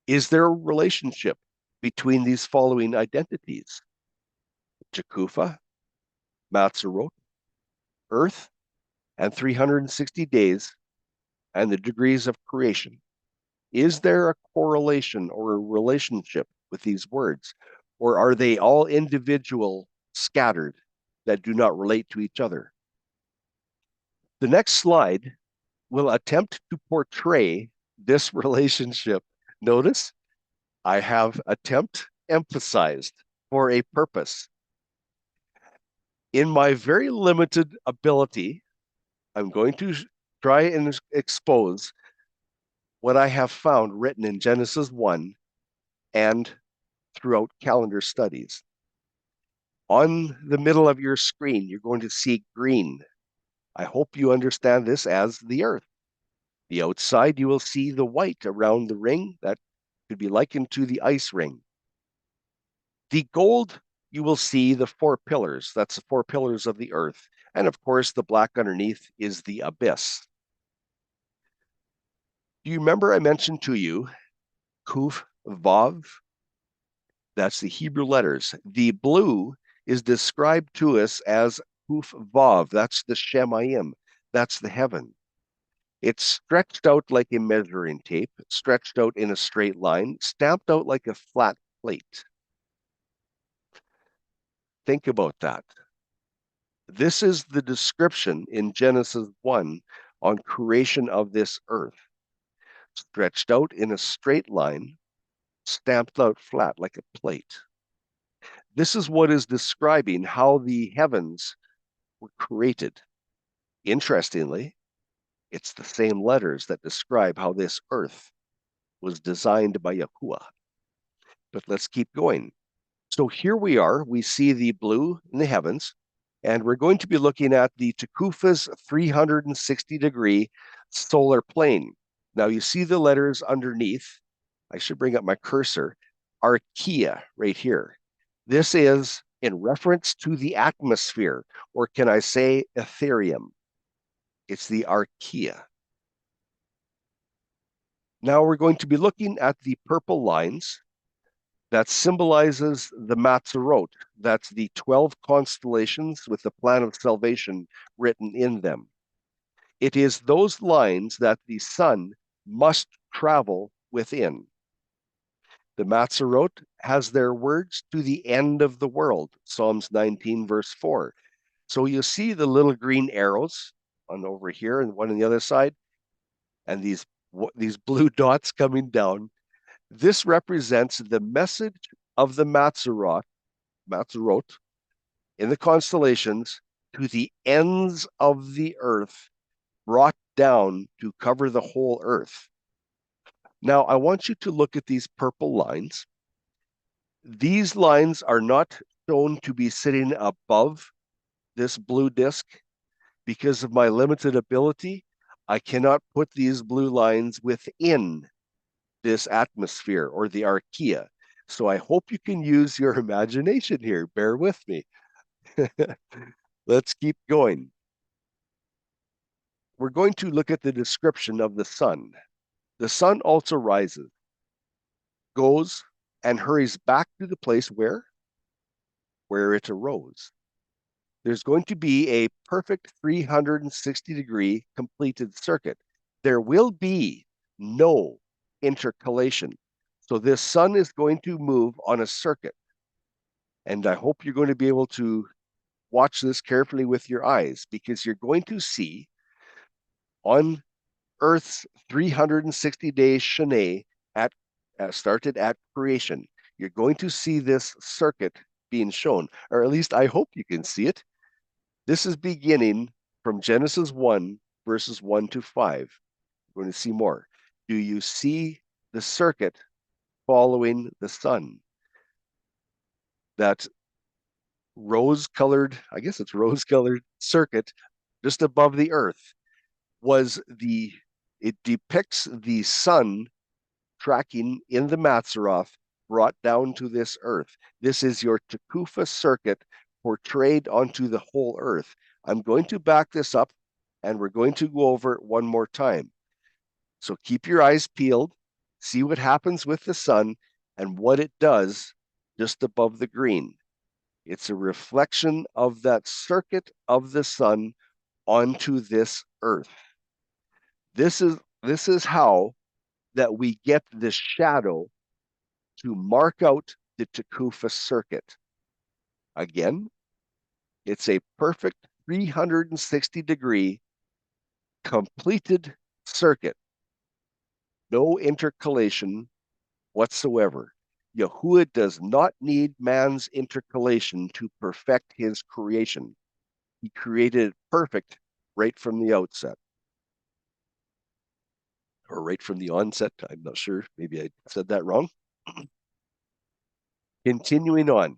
Is there a relationship between these following identities? Tequfah, Mazzaroth, Earth, and 360 days, and the degrees of creation. Is there a correlation or a relationship with these words? Or are they all individual, scattered, that do not relate to each other? The next slide will attempt to portray this relationship. Notice I have attempt emphasized for a purpose. In my very limited ability, I'm going to try and expose what I have found written in Genesis 1 and throughout calendar studies. On the middle of your screen, you're going to see green. I hope you understand this as the Earth. The outside, you will see the white around the ring. That could be likened to the ice ring. The gold, you will see the 4 pillars. That's the 4 pillars of the Earth. And of course, the black underneath is the abyss. Do you remember I mentioned to you Kuf Vav? That's the Hebrew letters. The blue is described to us as Kuf Vav. That's the Shemayim. That's the heaven. It's stretched out like a measuring tape, stretched out in a straight line, stamped out like a flat plate. Think about that. This is the description in Genesis 1 on creation of this earth. Stretched out in a straight line, stamped out flat like a plate. This is what is describing how the heavens were created. Interestingly, it's the same letters that describe how this earth was designed by Yahuah. But let's keep going. So here we are. We see the blue in the heavens, and we're going to be looking at the Tequfah's 360-degree solar plane. Now you see the letters underneath. I should bring up my cursor. Archaea right here. This is in reference to the atmosphere, or can I say Ethereum? It's the Archaea. Now we're going to be looking at the purple lines. that symbolizes the Matzerot. That's the 12 constellations with the plan of salvation written in them. It is those lines that the sun must travel within. The Matzerot has their words to the end of the world, Psalms 19, verse 4. So you see the little green arrows on over here and one on the other side, and these blue dots coming down. This represents the message of the Matzerot in the constellations to the ends of the earth, brought down to cover the whole earth. Now, I want you to look at these purple lines. These lines are not shown to be sitting above this blue disk. Because of my limited ability, I cannot put these blue lines within this atmosphere or the archaea. So I hope you can use your imagination here. Bear with me. Let's keep going. We're going to look at the description of the sun. The sun also rises, goes, and hurries back to the place where it arose. There's going to be a perfect 360-degree completed circuit. There will be no intercalation. So this sun is going to move on a circuit. And I hope you're going to be able to watch this carefully with your eyes, because you're going to see on Earth's 360-day Shanae started at creation. You're going to see this circuit being shown, or at least I hope you can see it. This is beginning from Genesis 1, verses 1 to 5. We're going to see more. Do you see the circuit following the sun? That rose-colored, I guess it's rose-colored circuit just above the earth it depicts the sun tracking in the Mazzaroth brought down to this earth. This is your Tequfah circuit portrayed onto the whole earth. I'm going to back this up and we're going to go over it one more time. So keep your eyes peeled, see what happens with the sun and what it does just above the green. It's a reflection of that circuit of the sun onto this earth. This is how that we get this shadow to mark out the Tequfah circuit. Again, it's a perfect 360-degree completed circuit. No intercalation whatsoever. Yahuah does not need man's intercalation to perfect his creation. He created it perfect right from the outset. Or right from the onset. I'm not sure. Maybe I said that wrong. Continuing on.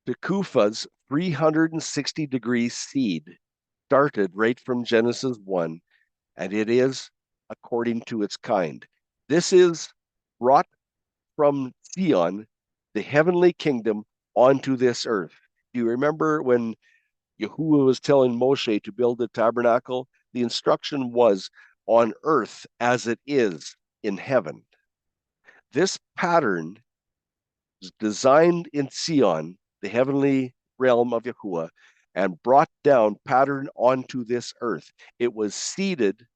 Tequfah's 360-degree seed started right from Genesis 1, and it is according to its kind. This is brought from Zion, the heavenly kingdom, onto this earth. Do you remember when Yahuah was telling Moshe to build the tabernacle? The instruction was on earth as it is in heaven. This pattern was designed in Zion, the heavenly realm of Yahuah, and brought down pattern onto this earth. It was seeded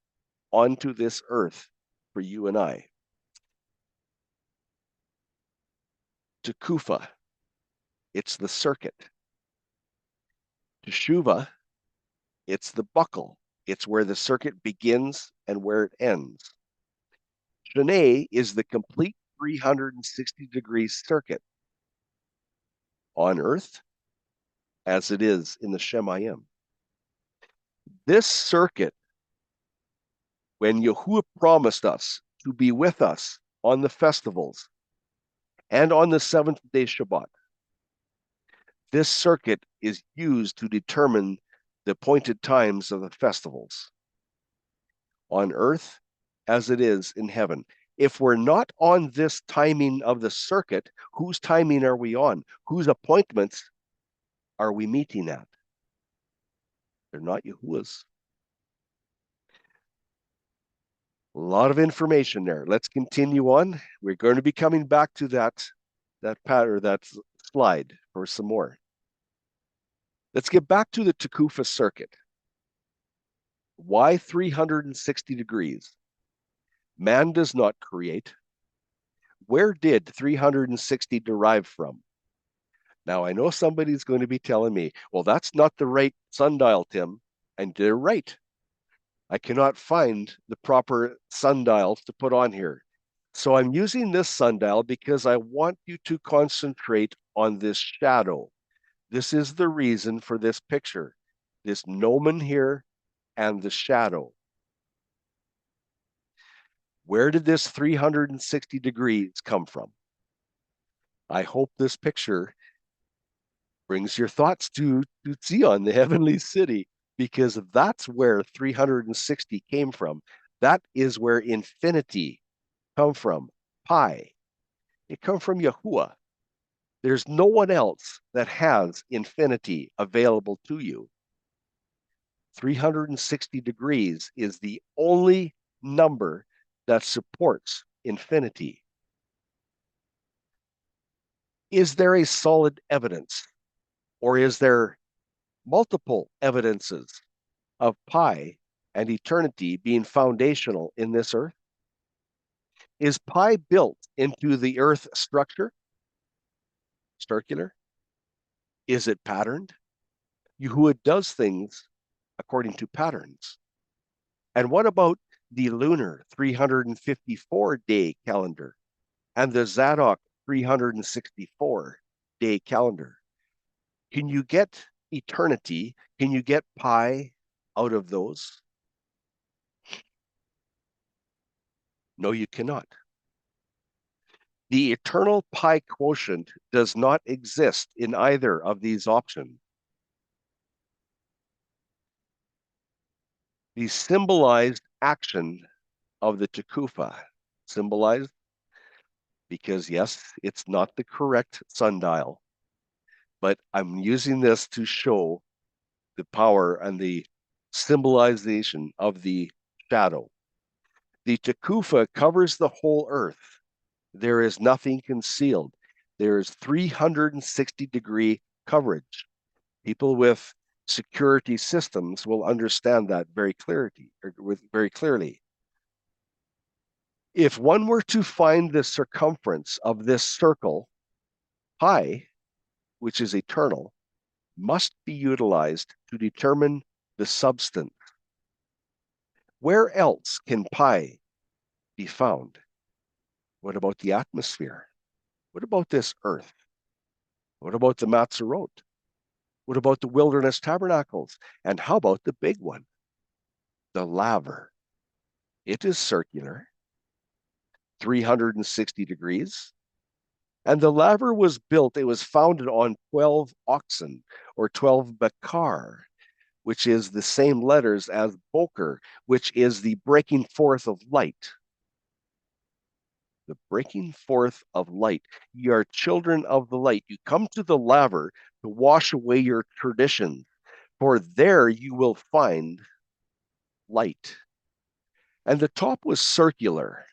onto this earth for you and I. Tequfah, it's the circuit. Teshuvah, it's the buckle. It's where the circuit begins and where it ends. Shanae is the complete 360-degree circuit on earth as it is in the Shemayim. This circuit, when Yahuah promised us to be with us on the festivals and on the seventh-day Shabbat, this circuit is used to determine the appointed times of the festivals on earth as it is in heaven. If we're not on this timing of the circuit, whose timing are we on? Whose appointments are we meeting at? They're not Yahuah's. A lot of information there. Let's continue on. We're going to be coming back to that pattern, that slide for some more. Let's get back to the Tequfah circuit. Why 360 degrees? Man does not create. Where did 360 derive from? Now, I know somebody's going to be telling me, well, that's not the right sundial, Tim. And they're right. I cannot find the proper sundials to put on here. So I'm using this sundial because I want you to concentrate on this shadow. This is the reason for this picture, this gnomon here and the shadow. Where did this 360 degrees come from? I hope this picture brings your thoughts to Zion, the heavenly city, because that's where 360 came from. That is where infinity come from. Pi. It come from Yahuah. There's no one else that has infinity available to you. 360 degrees is the only number that supports infinity. Is there a solid evidence, or is there multiple evidences of pi and eternity being foundational in this earth? Is pi built into the earth structure? Circular? Is it patterned? Yahuah does things according to patterns. And what about the lunar 354-day calendar and the Zadok 364-day calendar? Can you get eternity? Can you get pi out of those? No, you cannot. The eternal pi quotient does not exist in either of these options. The symbolized action of the Tequfah, symbolized because, yes, it's not the correct sundial, but I'm using this to show the power and the symbolization of the shadow. The Tequfah covers the whole earth. There is nothing concealed. There is 360-degree coverage. People with security systems will understand that very clearly. If one were to find the circumference of this circle, pi, which is eternal, must be utilized to determine the substance. Where else can pi be found? What about the atmosphere? What about this earth? What about the Matzerot? What about the wilderness tabernacles? And how about the big one, the laver? It is circular, 360 degrees. And the laver was built, it was founded on 12 oxen or 12 bakar, which is the same letters as boker, which is the breaking forth of light. The breaking forth of light. You are children of the light. You come to the laver to wash away your traditions, for there you will find light. And the top was circular,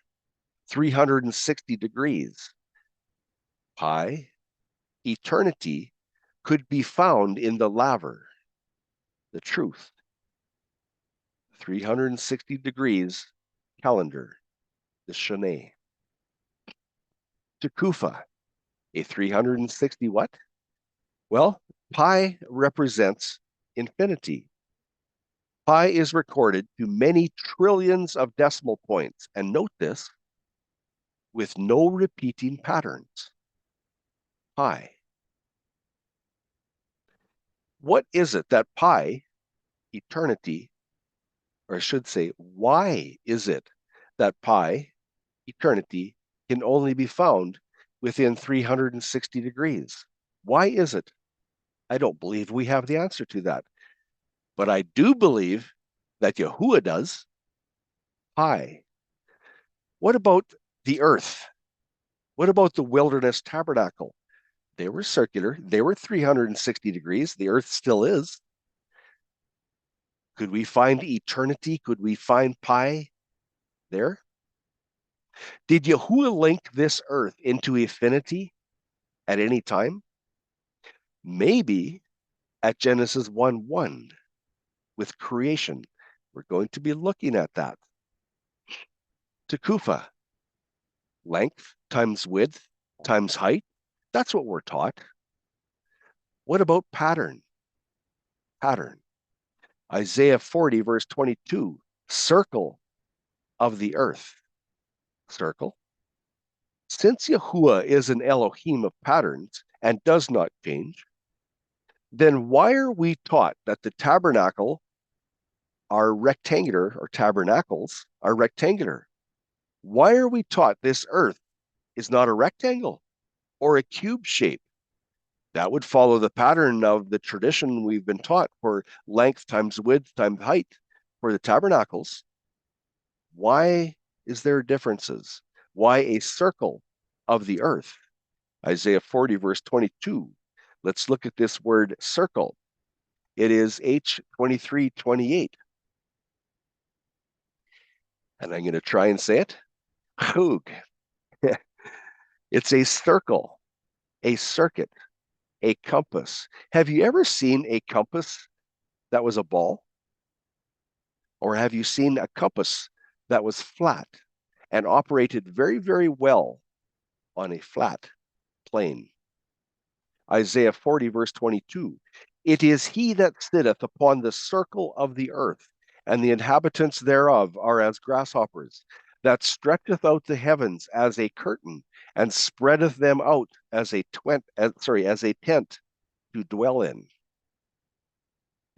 360 degrees. Pi, eternity, could be found in the laver, the truth. 360 degrees calendar, the Shanae. Tequfah, a 360 what? Well, pi represents infinity. Pi is recorded to many trillions of decimal points, and note this, with no repeating patterns. Pi. What is it that pi, eternity, or I should say, why is it that pi, eternity, can only be found within 360 degrees? Why is it? I don't believe we have the answer to that. But I do believe that Yahuah does. Pi. What about the earth? What about the wilderness tabernacle? They were circular. They were 360 degrees. The earth still is. Could we find eternity? Could we find pi There. Did Yahuah link this earth into infinity at any time? Maybe at Genesis 1:1 with creation. We're going to be looking at that. Tequfah, length times width times height. That's what we're taught. What about pattern? Pattern. Isaiah 40, verse 22, circle of the earth. Circle. Since Yahuah is an Elohim of patterns and does not change, then why are we taught that the tabernacle are rectangular, or tabernacles are rectangular? Why are we taught this earth is not a rectangle or a cube shape? That would follow the pattern of the tradition we've been taught for length times width times height for the tabernacles. Why is there differences? Why a circle of the earth? Isaiah 40, verse 22. Let's look at this word circle. It is H2328. And I'm going to try and say it. Chug. It's a circle, a circuit, a compass. Have you ever seen a compass that was a ball? Or have you seen a compass that was flat and operated very, very well on a flat plane? Isaiah 40, verse 22. It is he that sitteth upon the circle of the earth, and the inhabitants thereof are as grasshoppers, that stretcheth out the heavens as a curtain, and spreadeth them out as a tent to dwell in.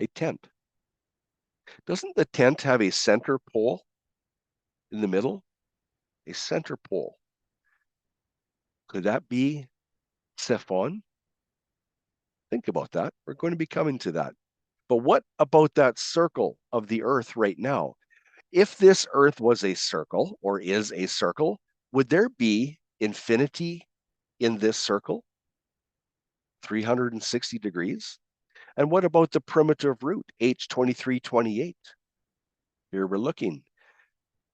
A tent. Doesn't the tent have a center pole in the middle? A center pole. Could that be Sephon? Think about that. We're going to be coming to that. But what about that circle of the earth right now? If this earth was a circle or is a circle, would there be infinity in this circle? 360 degrees? And what about the primitive root, H2328? Here we're looking.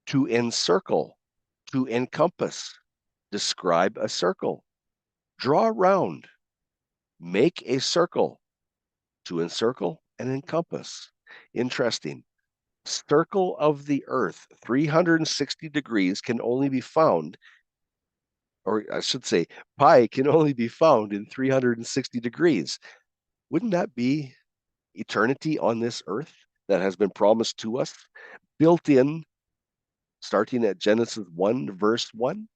To encircle, to encompass, describe a circle, draw around, make a circle, to encircle and encompass. Interesting. Circle of the earth, 360 degrees can only be found, or I should say, pi can only be found in 360 degrees. Wouldn't that be eternity on this earth that has been promised to us, built in, starting at Genesis 1, verse 1?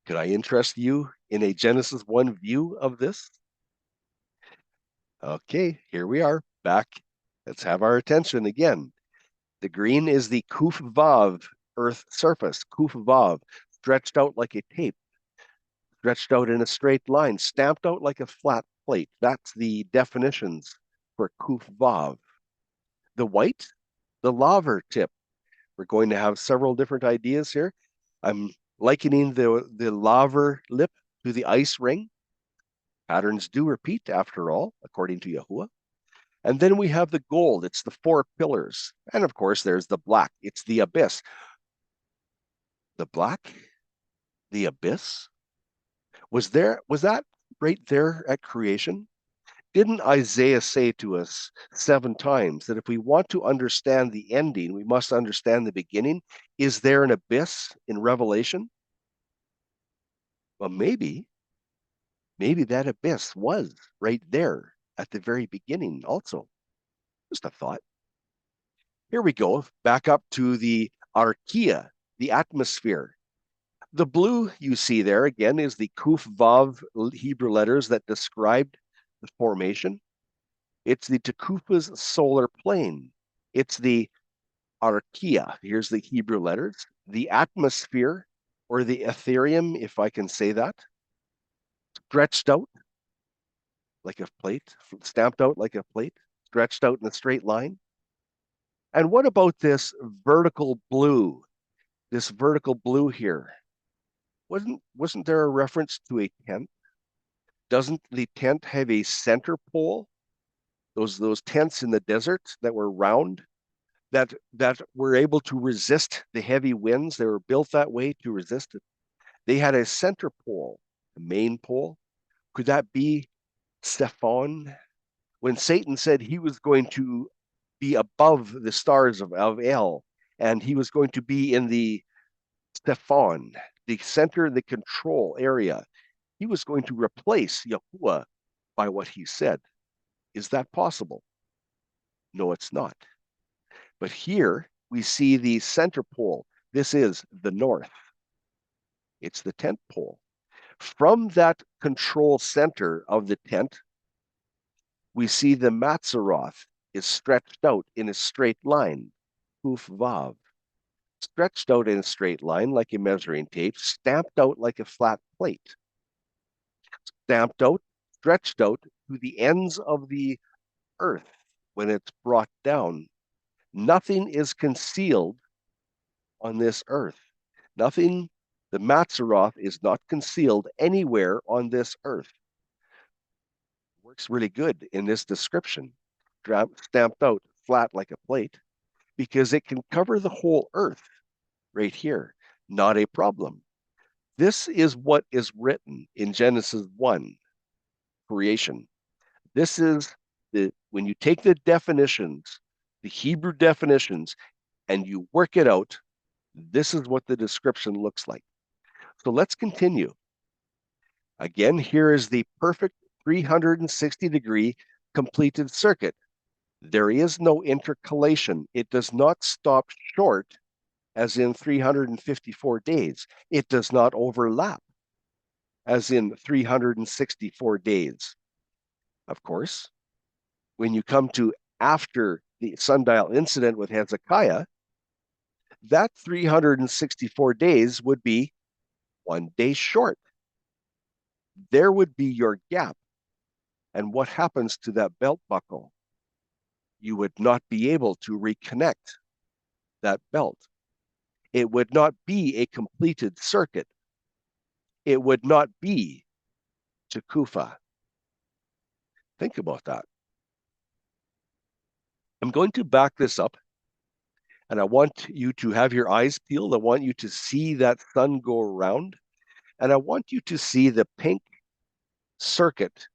Could I interest you in a Genesis 1 view of this? Okay, here we are, back. Let's have our attention again. The green is the Kuf Vav earth surface, Kuf Vav, stretched out like a tape, stretched out in a straight line, stamped out like a flat plate. That's the definitions for Kuf Vav. The white, the laver tip. We're going to have several different ideas here. I'm likening the laver lip to the ice ring. Patterns do repeat after all, according to Yahuah. And then we have the gold. It's the four pillars. And of course, there's the black. It's the abyss. The black, the abyss. Was that right there at creation? Didn't Isaiah say to us 7 times that if we want to understand the ending, we must understand the beginning? Is there an abyss in Revelation? Well, maybe that abyss was right there at the very beginning also. Just a thought. Here we go, back up to the archaea, the atmosphere. The blue you see there, again, is the Kuf Vav Hebrew letters that described the formation. It's the Tequfah's solar plane. It's the archaea. Here's the Hebrew letters. The atmosphere, or the ethereum, if I can say that, stretched out like a plate, stamped out like a plate, stretched out in a straight line. And what about this vertical blue? This vertical blue here. Wasn't there a reference to a tent? Doesn't the tent have a center pole? Those tents in the desert that were round, that were able to resist the heavy winds. They were built that way to resist it. They had a center pole, a main pole. Could that be Stephon? When Satan said he was going to be above the stars of El, and he was going to be in the Stephon, the center, the control area, he was going to replace Yahuah by what he said. Is that possible? No, it's not. But here we see the center pole. This is the north. It's the tent pole. From that control center of the tent, we see the Matzaroth is stretched out in a straight line, Kuf Vav, stretched out in a straight line like a measuring tape, stamped out like a flat plate, stamped out, stretched out to the ends of the earth when it's brought down. Nothing is concealed on this earth. Nothing, the Matzaroth is not concealed anywhere on this earth. Works really good in this description, stamped out flat like a plate, because it can cover the whole earth right here. Not a problem. This is what is written in Genesis 1, creation. This is when you take the definitions, the Hebrew definitions, and you work it out, this is what the description looks like. So let's continue. Again, here is the perfect 360-degree completed circuit. There is no intercalation. It does not stop short as in 354 days. It does not overlap as in 364 days. Of course, when you come to after the sundial incident with Hezekiah, that 364 days would be 1 day short. There would be your gap. And what happens to that belt buckle? You would not be able to reconnect that belt. It would not be a completed circuit. It would not be Tequfah. Think about that. I'm going to back this up, and I want you to have your eyes peeled. I want you to see that sun go around, and I want you to see the pink circuit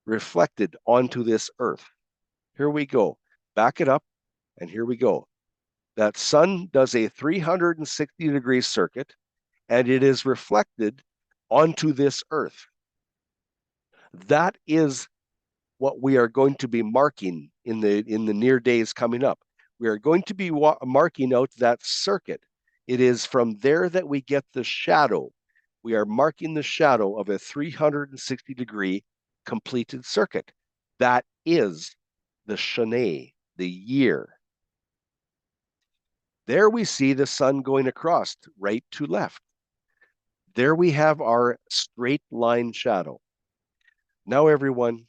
reflected onto this earth. Here we go. Back it up, and here we go. That sun does a 360-degree circuit, and it is reflected onto this earth. That is what we are going to be marking in the near days coming up. We are going to be marking out that circuit. It is from there that we get the shadow. We are marking the shadow of a 360-degree completed circuit. That is the Shana, the year. There we see the sun going across right to left. There we have our straight line shadow. Now, everyone,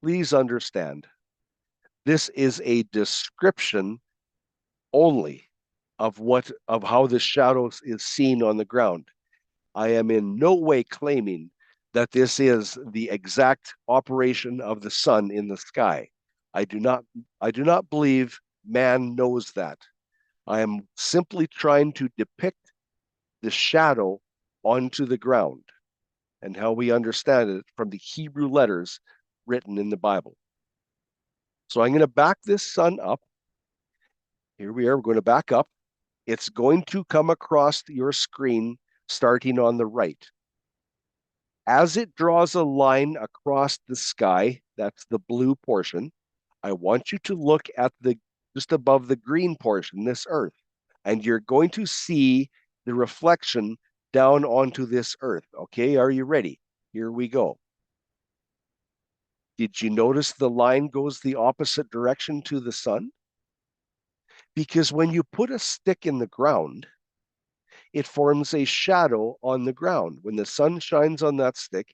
please understand, this is a description only of how the shadow is seen on the ground. I am in no way claiming that this is the exact operation of the sun in the sky. I do not believe man knows that. I am simply trying to depict the shadow onto the ground and how we understand it from the Hebrew letters written in the Bible. So I'm going to back this sun up. Here we are. We're going to back up. It's going to come across your screen starting on the right. As it draws a line across the sky, that's the blue portion, I want you to look at just above the green portion, this earth, and you're going to see the reflection down onto this earth. Okay, are you ready? Here we go. Did you notice the line goes the opposite direction to the sun? Because when you put a stick in the ground, it forms a shadow on the ground. When the sun shines on that stick,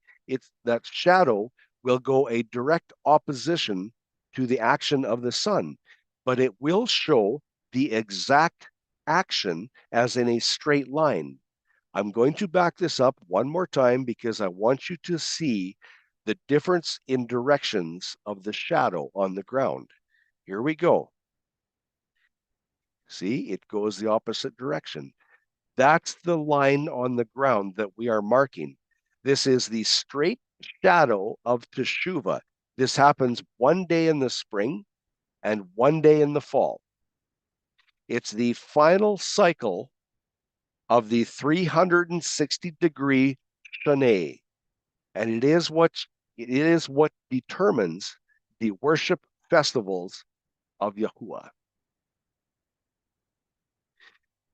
that shadow will go a direct opposition to the action of the sun, but it will show the exact action as in a straight line. I'm going to back this up one more time because I want you to see the difference in directions of the shadow on the ground. Here we go. See, it goes the opposite direction. That's the line on the ground that we are marking. This is the straight shadow of Teshuvah. This happens one day in the spring and one day in the fall. It's the final cycle of the 360-degree Shana, and it is what determines the worship festivals of Yahuah.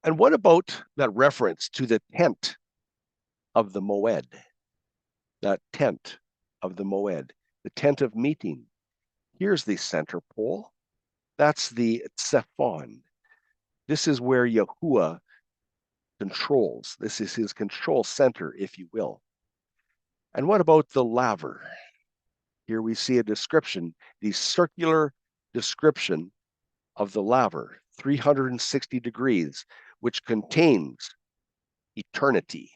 And what about that reference to the tent of the Moed? That tent of the Moed, the tent of meeting. Here's the center pole. That's the Tzephon. This is where Yahuah controls. This is his control center, if you will. And what about the laver? Here we see a description, the circular description of the laver, 360 degrees, which contains eternity.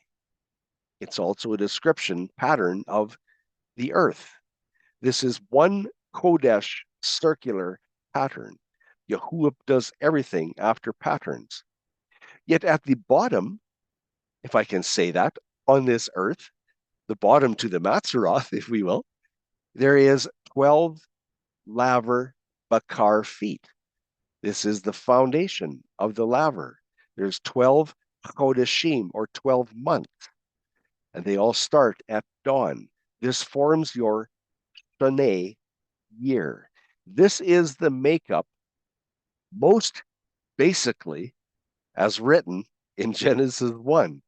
It's also a description pattern of the earth. This is one Kodesh circular pattern. Yahuah does everything after patterns. Yet at the bottom, if I can say that, on this earth, the bottom to the Matzeroth, if we will, there is 12 laver bakar feet. This is the foundation of the laver. There's 12 chodeshim, or 12 months, and they all start at dawn. This forms your Shana year. This is the makeup, most basically, as written in Genesis 1.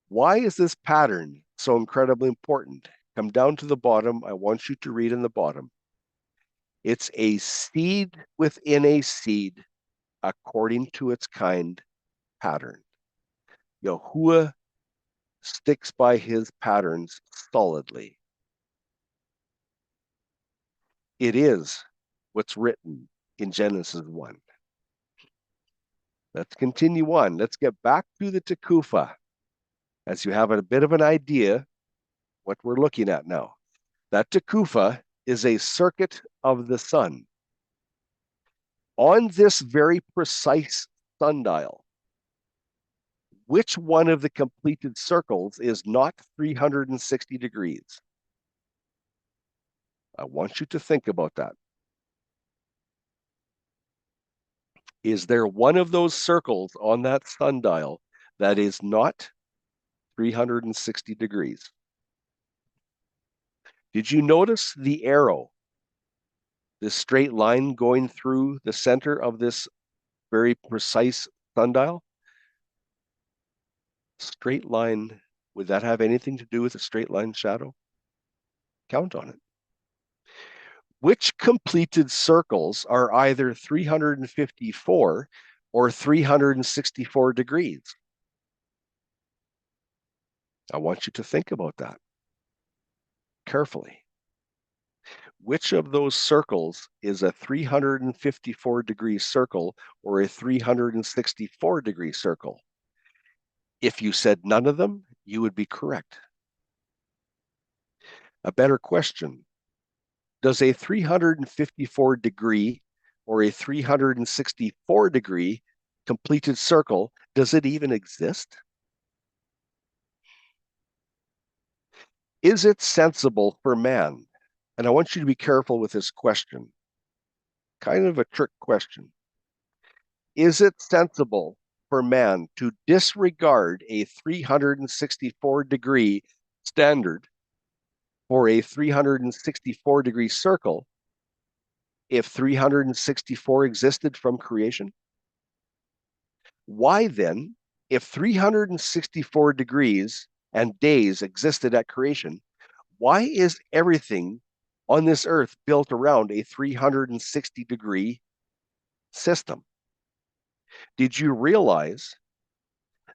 Why is this pattern so incredibly important? Come down to the bottom. I want you to read in the bottom. It's a seed within a seed according to its kind pattern. Yahuah sticks by his patterns solidly. It is what's written in Genesis 1. Let's continue on. Let's get back to the Tequfah, as you have a bit of an idea what we're looking at now. That Tequfah is a circuit of the sun. On this very precise sundial, which one of the completed circles is not 360 degrees? I want you to think about that. Is there one of those circles on that sundial that is not 360 degrees? Did you notice the arrow, this straight line going through the center of this very precise sundial? Straight line, would that have anything to do with a straight line shadow? Count on it. Which completed circles are either 354 or 364 degrees? I want you to think about that carefully. Which of those circles is a 354-degree circle or a 364-degree circle? If you said none of them, you would be correct. A better question: does a 354-degree or a 364-degree completed circle, does it even exist? Is it sensible for man? And I want you to be careful with this question. Kind of a trick question. Is it sensible for man to disregard a 364-degree standard for a 364-degree circle if 364 existed from creation? Why then, if 364 degrees and days existed at creation, why is everything on this earth built around a 360-degree system? Did you realize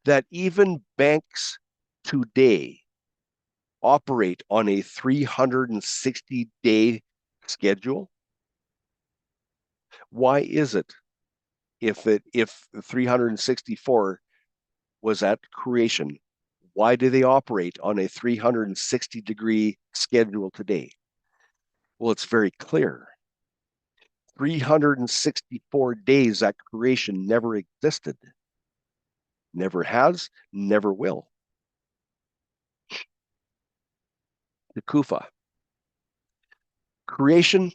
that even banks today operate on a 360-day schedule? Why is it if 364 was at creation, why do they operate on a 360-degree schedule today? Well, it's very clear. 364 days that creation never existed. Never has, never will. Tequfah. Creation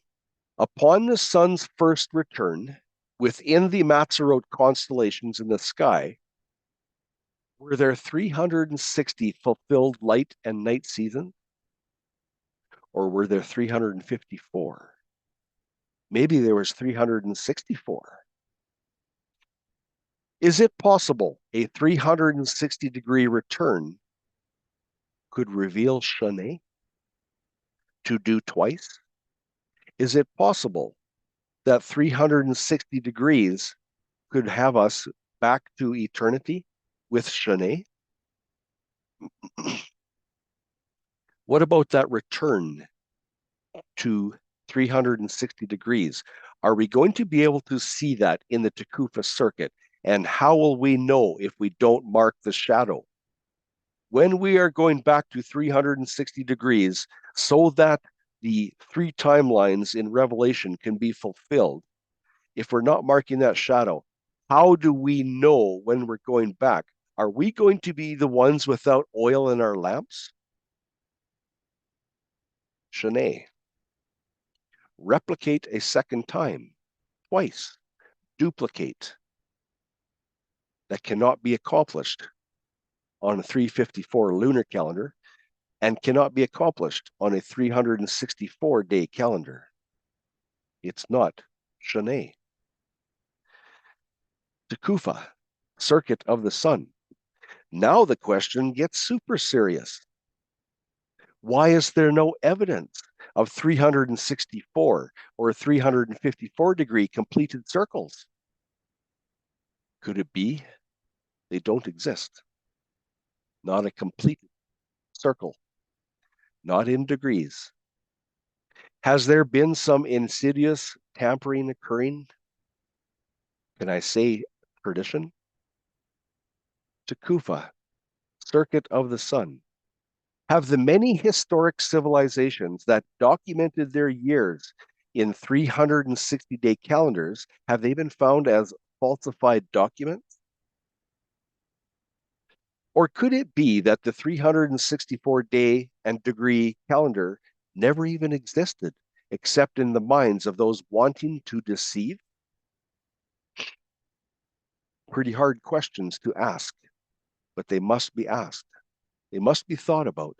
upon the sun's first return within the Mazzaroth constellations in the sky, were there 360 fulfilled light and night seasons? Or were there 354? Maybe there was 364. Is it possible a 360-degree return could reveal Shanae to do twice? Is it possible that 360 degrees could have us back to eternity with Shanae? What about that return to 360 degrees? Are we going to be able to see that in the Tequfah circuit? And how will we know if we don't mark the shadow? When we are going back to 360 degrees so that the 3 timelines in Revelation can be fulfilled, if we're not marking that shadow, how do we know when we're going back? Are we going to be the ones without oil in our lamps? Shanae. Replicate a second time, twice. Duplicate. That cannot be accomplished on a 354 lunar calendar and cannot be accomplished on a 364-day calendar. It's not Shanae. Tequfah, circuit of the sun. Now the question gets super serious. Why is there no evidence of 364 or 354-degree completed circles? Could it be they don't exist? Not a complete circle, not in degrees. Has there been some insidious tampering occurring? Can I say perdition? Tequfah, circuit of the sun. Have the many historic civilizations that documented their years in 360-day calendars, have they been found as falsified documents? Or could it be that the 364-day and degree calendar never even existed, except in the minds of those wanting to deceive? Pretty hard questions to ask, but they must be asked. They must be thought about.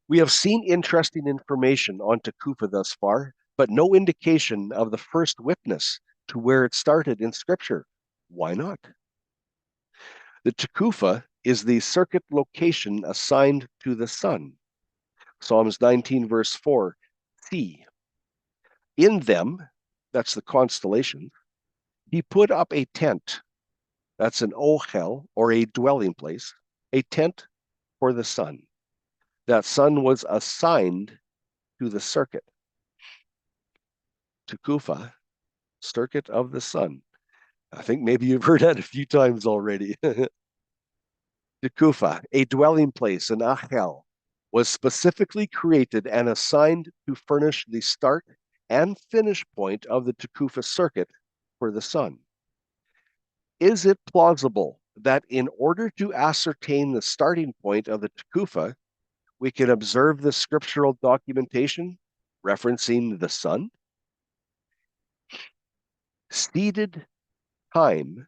We have seen interesting information on Tequfah thus far, but no indication of the first witness to where it started in Scripture. Why not? The Tequfah is the circuit location assigned to the sun. Psalms 19, verse 4, see. In them, that's the constellation, he put up a tent. That's an ohel, or a dwelling place, a tent for the sun. That sun was assigned to the circuit. Tequfah, circuit of the sun. I think maybe you've heard that a few times already. Tequfah, a dwelling place, an ahel, was specifically created and assigned to furnish the start and finish point of the Tequfah circuit for the sun. Is it plausible that in order to ascertain the starting point of the Tequfah, we can observe the scriptural documentation referencing the sun? Seeded time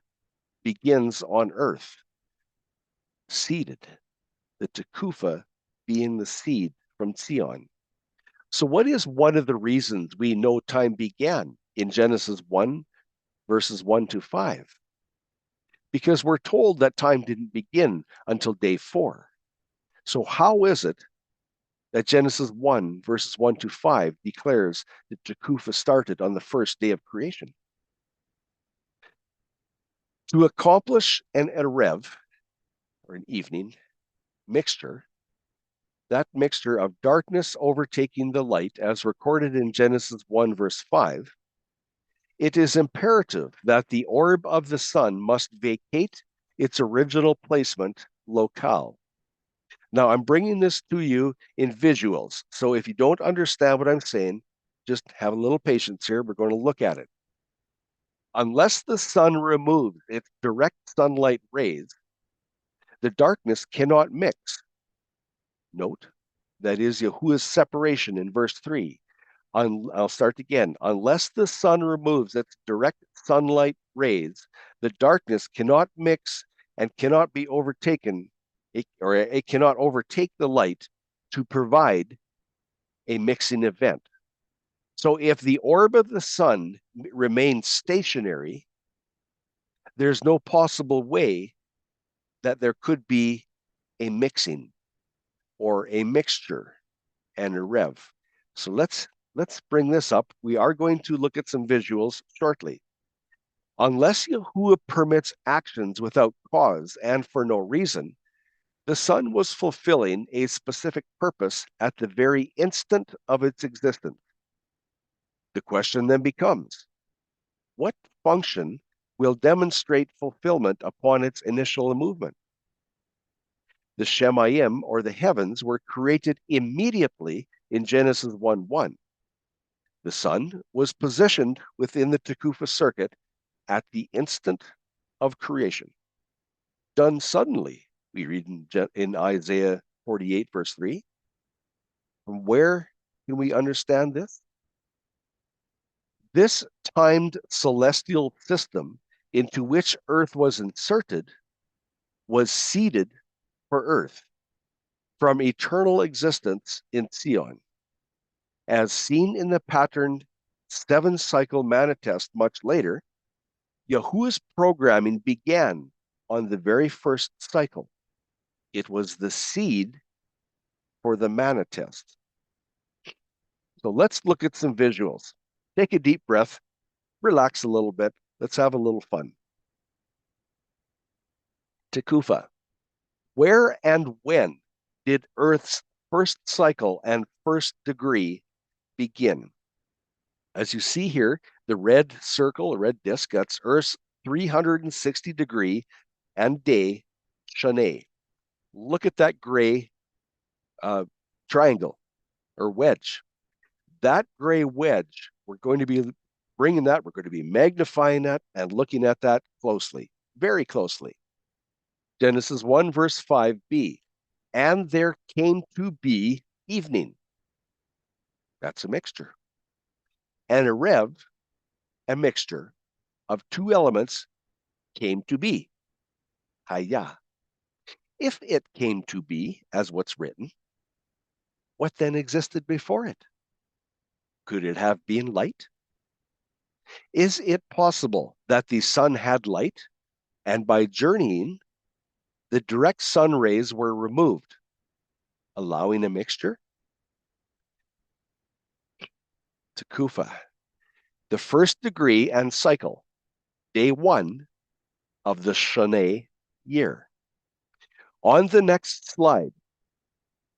begins on earth. Seeded, the Tequfah being the seed from Zion. So what is one of the reasons we know time began in Genesis 1, verses 1 to 5? Because we're told that time didn't begin until day 4. So how is it that Genesis 1, verses 1 to 5 declares that Tequfah started on the first day of creation? To accomplish an erev, or an evening, mixture, that mixture of darkness overtaking the light, as recorded in Genesis 1, verse 5, it is imperative that the orb of the sun must vacate its original placement locale. Now, I'm bringing this to you in visuals, so if you don't understand what I'm saying, just have a little patience here. We're going to look at it. Unless the sun removes its direct sunlight rays, the darkness cannot mix. Note, that is Yahuah's separation in verse 3. I'll start again. Unless the sun removes its direct sunlight rays, the darkness cannot mix and cannot be overtaken, or it cannot overtake the light to provide a mixing event. So if the orb of the sun remains stationary, there's no possible way that there could be a mixing or a mixture and a rev. So let's bring this up. We are going to look at some visuals shortly. Unless Yahuah permits actions without cause and for no reason, the sun was fulfilling a specific purpose at the very instant of its existence. The question then becomes, what function will demonstrate fulfillment upon its initial movement? The Shemayim, or the heavens, were created immediately in Genesis 1:1. The sun was positioned within the Tequfah circuit at the instant of creation. Done suddenly, we read in Isaiah 48, verse 3. From where can we understand this? This timed celestial system into which Earth was inserted was seeded for Earth from eternal existence in Sion. As seen in the patterned 7-cycle manifest much later, Yahuah's programming began on the very first cycle. It was the seed for the manifest. So let's look at some visuals. Take a deep breath, relax a little bit. Let's have a little fun. Tequfah. Where and when did Earth's first cycle and first degree begin? As you see here, the red circle, the red disc, that's Earth's 360-degree and day Shanae. Look at that gray triangle or wedge. That gray wedge, we're going to be bringing that, we're going to be magnifying that and looking at that closely, very closely. Genesis 1, verse 5b. And there came to be evening. That's a mixture. And a rev, a mixture of two elements, came to be. Hayah. If it came to be, as what's written, what then existed before it? Could it have been light? Is it possible that the sun had light, and by journeying, the direct sun rays were removed, allowing a mixture? Tequfah, the first degree and cycle, day 1 of the Shanae year. On the next slide,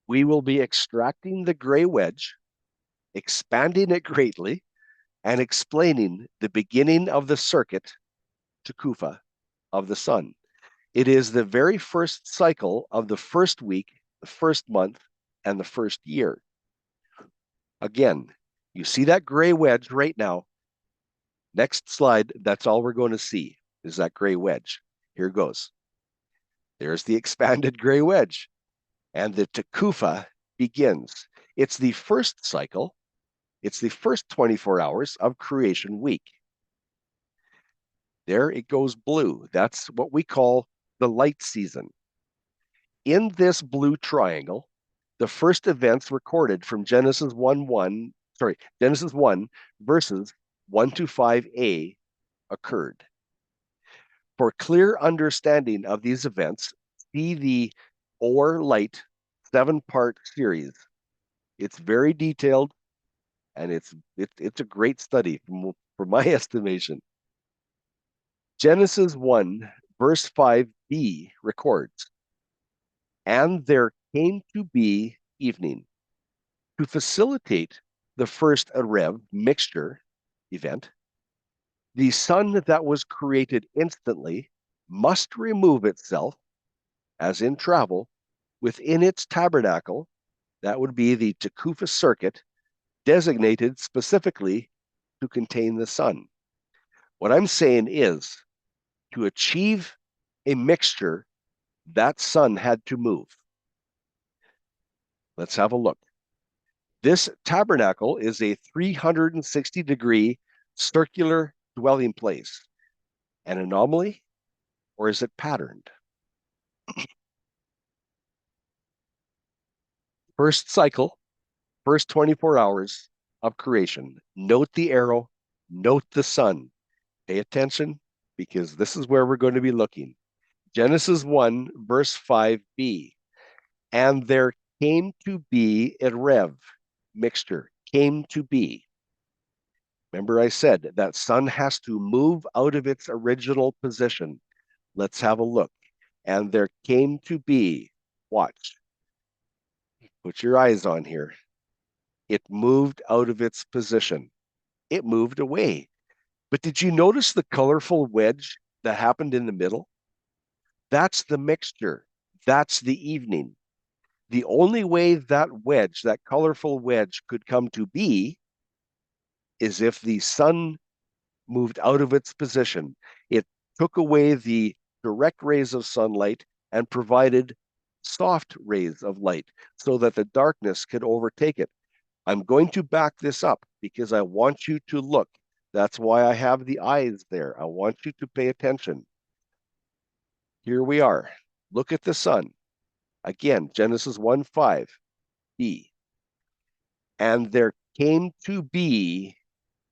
we will be extracting the gray wedge, expanding it greatly, and explaining the beginning of the circuit, Tequfah, of the sun. It is the very first cycle of the first week, the first month, and the first year. Again, you see that gray wedge right now. Next slide, that's all we're going to see, is that gray wedge. Here goes. There's the expanded gray wedge. And the Tequfah begins. It's the first cycle. It's the first 24 hours of creation week. There it goes blue. That's what we call the light season. In this blue triangle, the first events recorded from Genesis 1, verses 1 to 5a occurred. For clear understanding of these events, see the Or Light 7-part series. It's very detailed, and it's a great study from my estimation. Genesis 1, verse 5b records, and there came to be evening. To facilitate the first Arev mixture event, the sun that was created instantly must remove itself, as in travel, within its tabernacle, that would be the Tequfah circuit, designated specifically to contain the sun. What I'm saying is, to achieve a mixture, that sun had to move. Let's have a look. This tabernacle is a 360-degree circular dwelling place. An anomaly, or is it patterned? First cycle, first 24 hours of creation. Note the arrow, note the sun. Pay attention, because this is where we're going to be looking. Genesis 1, verse 5b. And there came to be a rev, mixture, came to be. Remember I said that sun has to move out of its original position. Let's have a look. And there came to be, watch, put your eyes on here. It moved out of its position. It moved away. But did you notice the colorful wedge that happened in the middle? That's the mixture. That's the evening. The only way that wedge, that colorful wedge, could come to be is if the sun moved out of its position. It took away the direct rays of sunlight and provided soft rays of light so that the darkness could overtake it. I'm going to back this up because I want you to look. That's why I have the eyes there. I want you to pay attention. Here we are. Look at the sun. Again, Genesis 1:5b. And there came to be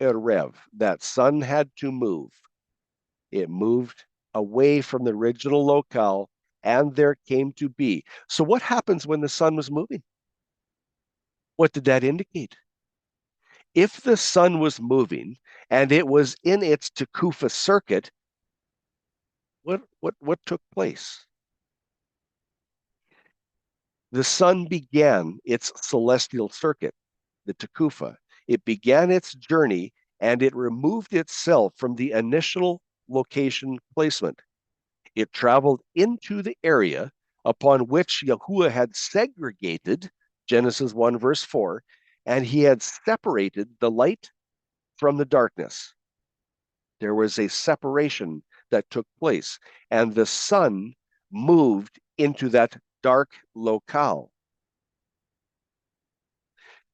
a rev. That sun had to move. It moved away from the original locale, and there came to be. So what happens when the sun was moving? What did that indicate? If the sun was moving and it was in its Tequfah circuit, what took place? The sun began its celestial circuit, the Tequfah. It began its journey and it removed itself from the initial location placement. It traveled into the area upon which Yahuah had segregated, Genesis 1, verse 4, and he had separated the light from the darkness. There was a separation that took place, and the sun moved into that dark locale.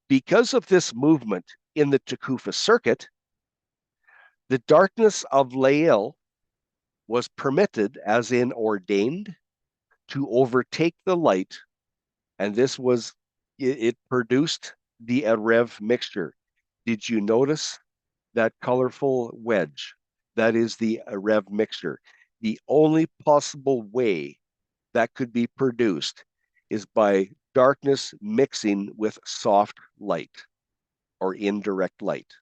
Because of this movement in the Tequfah circuit, the darkness of Lael was permitted, as in ordained, to overtake the light, and this was, it produced the Erev mixture. Did you notice that colorful wedge? That is the Erev mixture. The only possible way that could be produced is by darkness mixing with soft light or indirect light.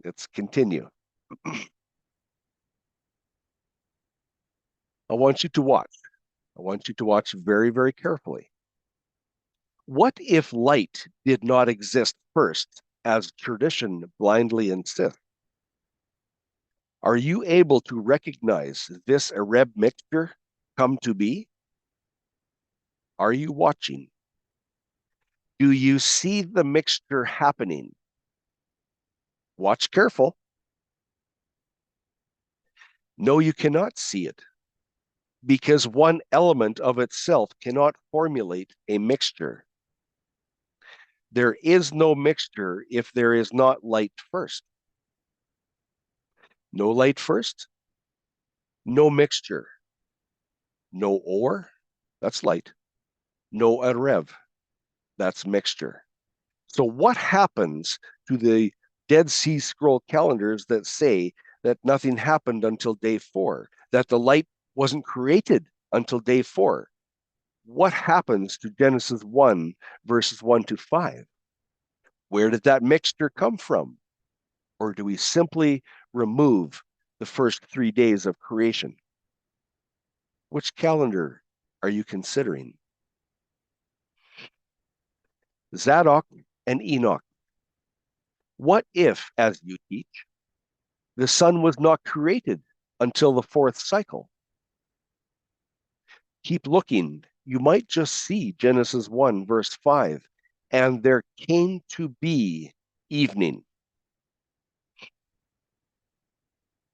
Let's continue. I want you to watch. I want you to watch very, very carefully. What if light did not exist first, as tradition blindly insists? Are you able to recognize this Arab mixture come to be? Are you watching? Do you see the mixture happening? Watch careful. No, you cannot see it, because one element of itself cannot formulate a mixture. There is no mixture if there is not light first. No light first, no mixture. No or, that's light. No arev, that's mixture. So what happens to the Dead Sea Scroll calendars that say that nothing happened until day 4, that the light wasn't created until day 4? What happens to Genesis 1, verses 1 to 5? Where did that mixture come from? Or do we simply remove the first 3 days of creation? Which calendar are you considering? Zadok and Enoch. What if, as you teach, the sun was not created until the 4th cycle? Keep looking. You might just see Genesis 1, verse 5. and there came to be evening,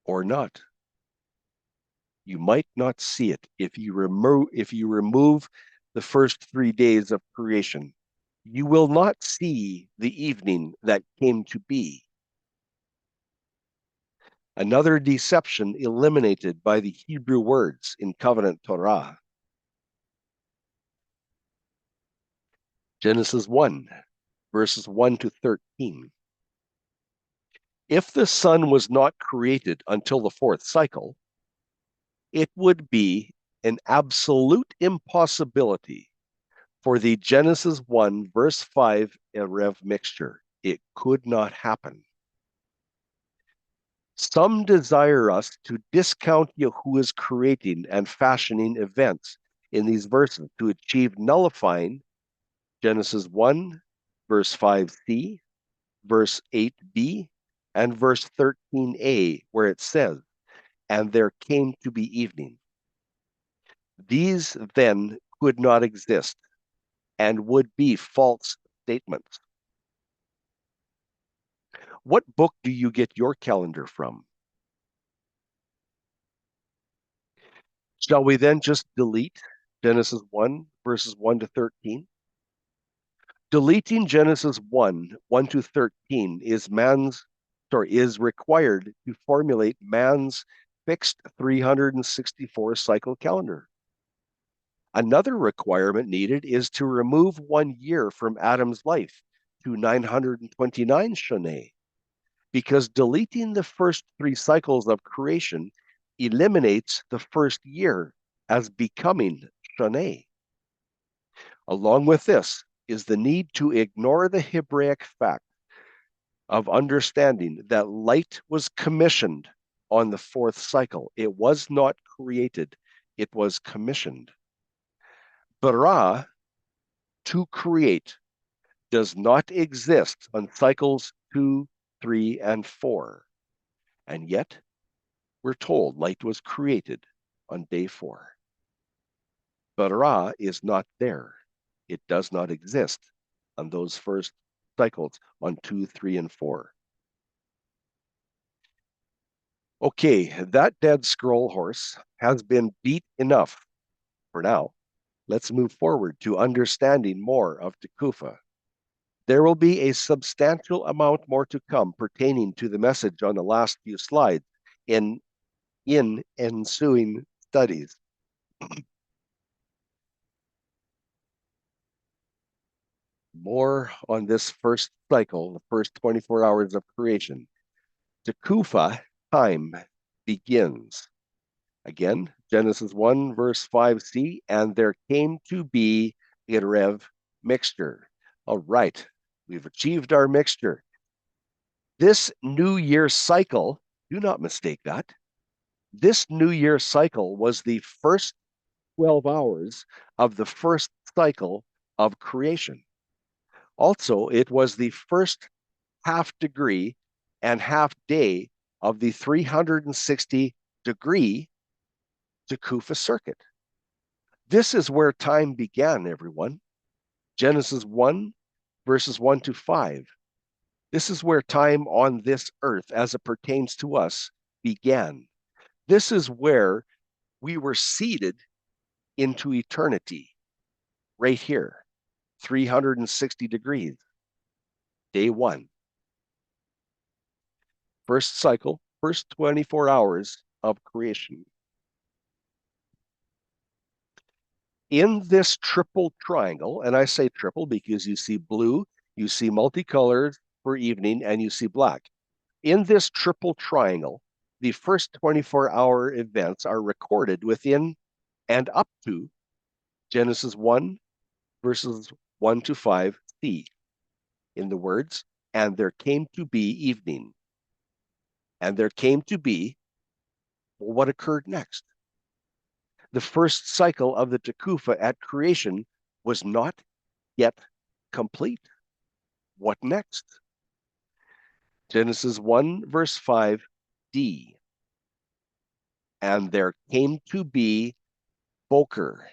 or not. You might not see it if you remove the first 3 days of creation. You will not see the evening that came to be. Another deception eliminated by the Hebrew words in covenant Torah. Genesis 1, verses 1 to 13. If the sun was not created until the fourth cycle, it would be an absolute impossibility for the Genesis 1, verse 5 Erev mixture. It could not happen. Some desire us to discount Yahuah's creating and fashioning events in these verses to achieve nullifying Genesis 1, verse 5c, verse 8b, and verse 13a, where it says, "And there came to be evening." These then could not exist and would be false statements. What book do you get your calendar from? Shall we then just delete Genesis 1, verses 1 to 13? Deleting Genesis 1, 1 to 13 is required to formulate man's fixed 364 cycle calendar. Another requirement needed is to remove 1 year from Adam's life to 929 Shoneh, because deleting the first 3 cycles of creation eliminates the first year as becoming Shoneh. Along with this is the need to ignore the Hebraic fact of understanding that light was commissioned on the 4th cycle. It was not created, it was commissioned. Bara, to create, does not exist on cycles 2, 3, and 4. And yet, we're told light was created on day 4. Bara is not there. It does not exist on those first cycles on 2, 3, and 4. Okay, that dead scroll horse has been beat enough for now. Let's move forward to understanding more of Tequfah. There will be a substantial amount more to come pertaining to the message on the last few slides in ensuing studies. More on this first cycle, the first 24 hours of creation. Tequfah time begins. Again, Genesis 1, verse 5c, and there came to be Erev mixture. All right, we've achieved our mixture. This New Year cycle, do not mistake that. This New Year cycle was the first 12 hours of the first cycle of creation. Also, it was the first half degree and half day of the 360-degree Tequfah circuit. This is where time began, everyone. Genesis 1, verses 1 to 5. This is where time on this earth, as it pertains to us, began. This is where we were seeded into eternity, right here, 360 degrees, day 1. First cycle, first 24 hours of creation. In this triple triangle, and I say triple because you see blue, you see multicolored for evening, and you see black. In this triple triangle, the first 24-hour events are recorded within and up to Genesis 1, verses 1 to 5c, in the words, "And there came to be evening." And there came to be, well, what occurred next? The first cycle of the Tequfah at creation was not yet complete. What next? Genesis 1, verse 5d. And there came to be Boker.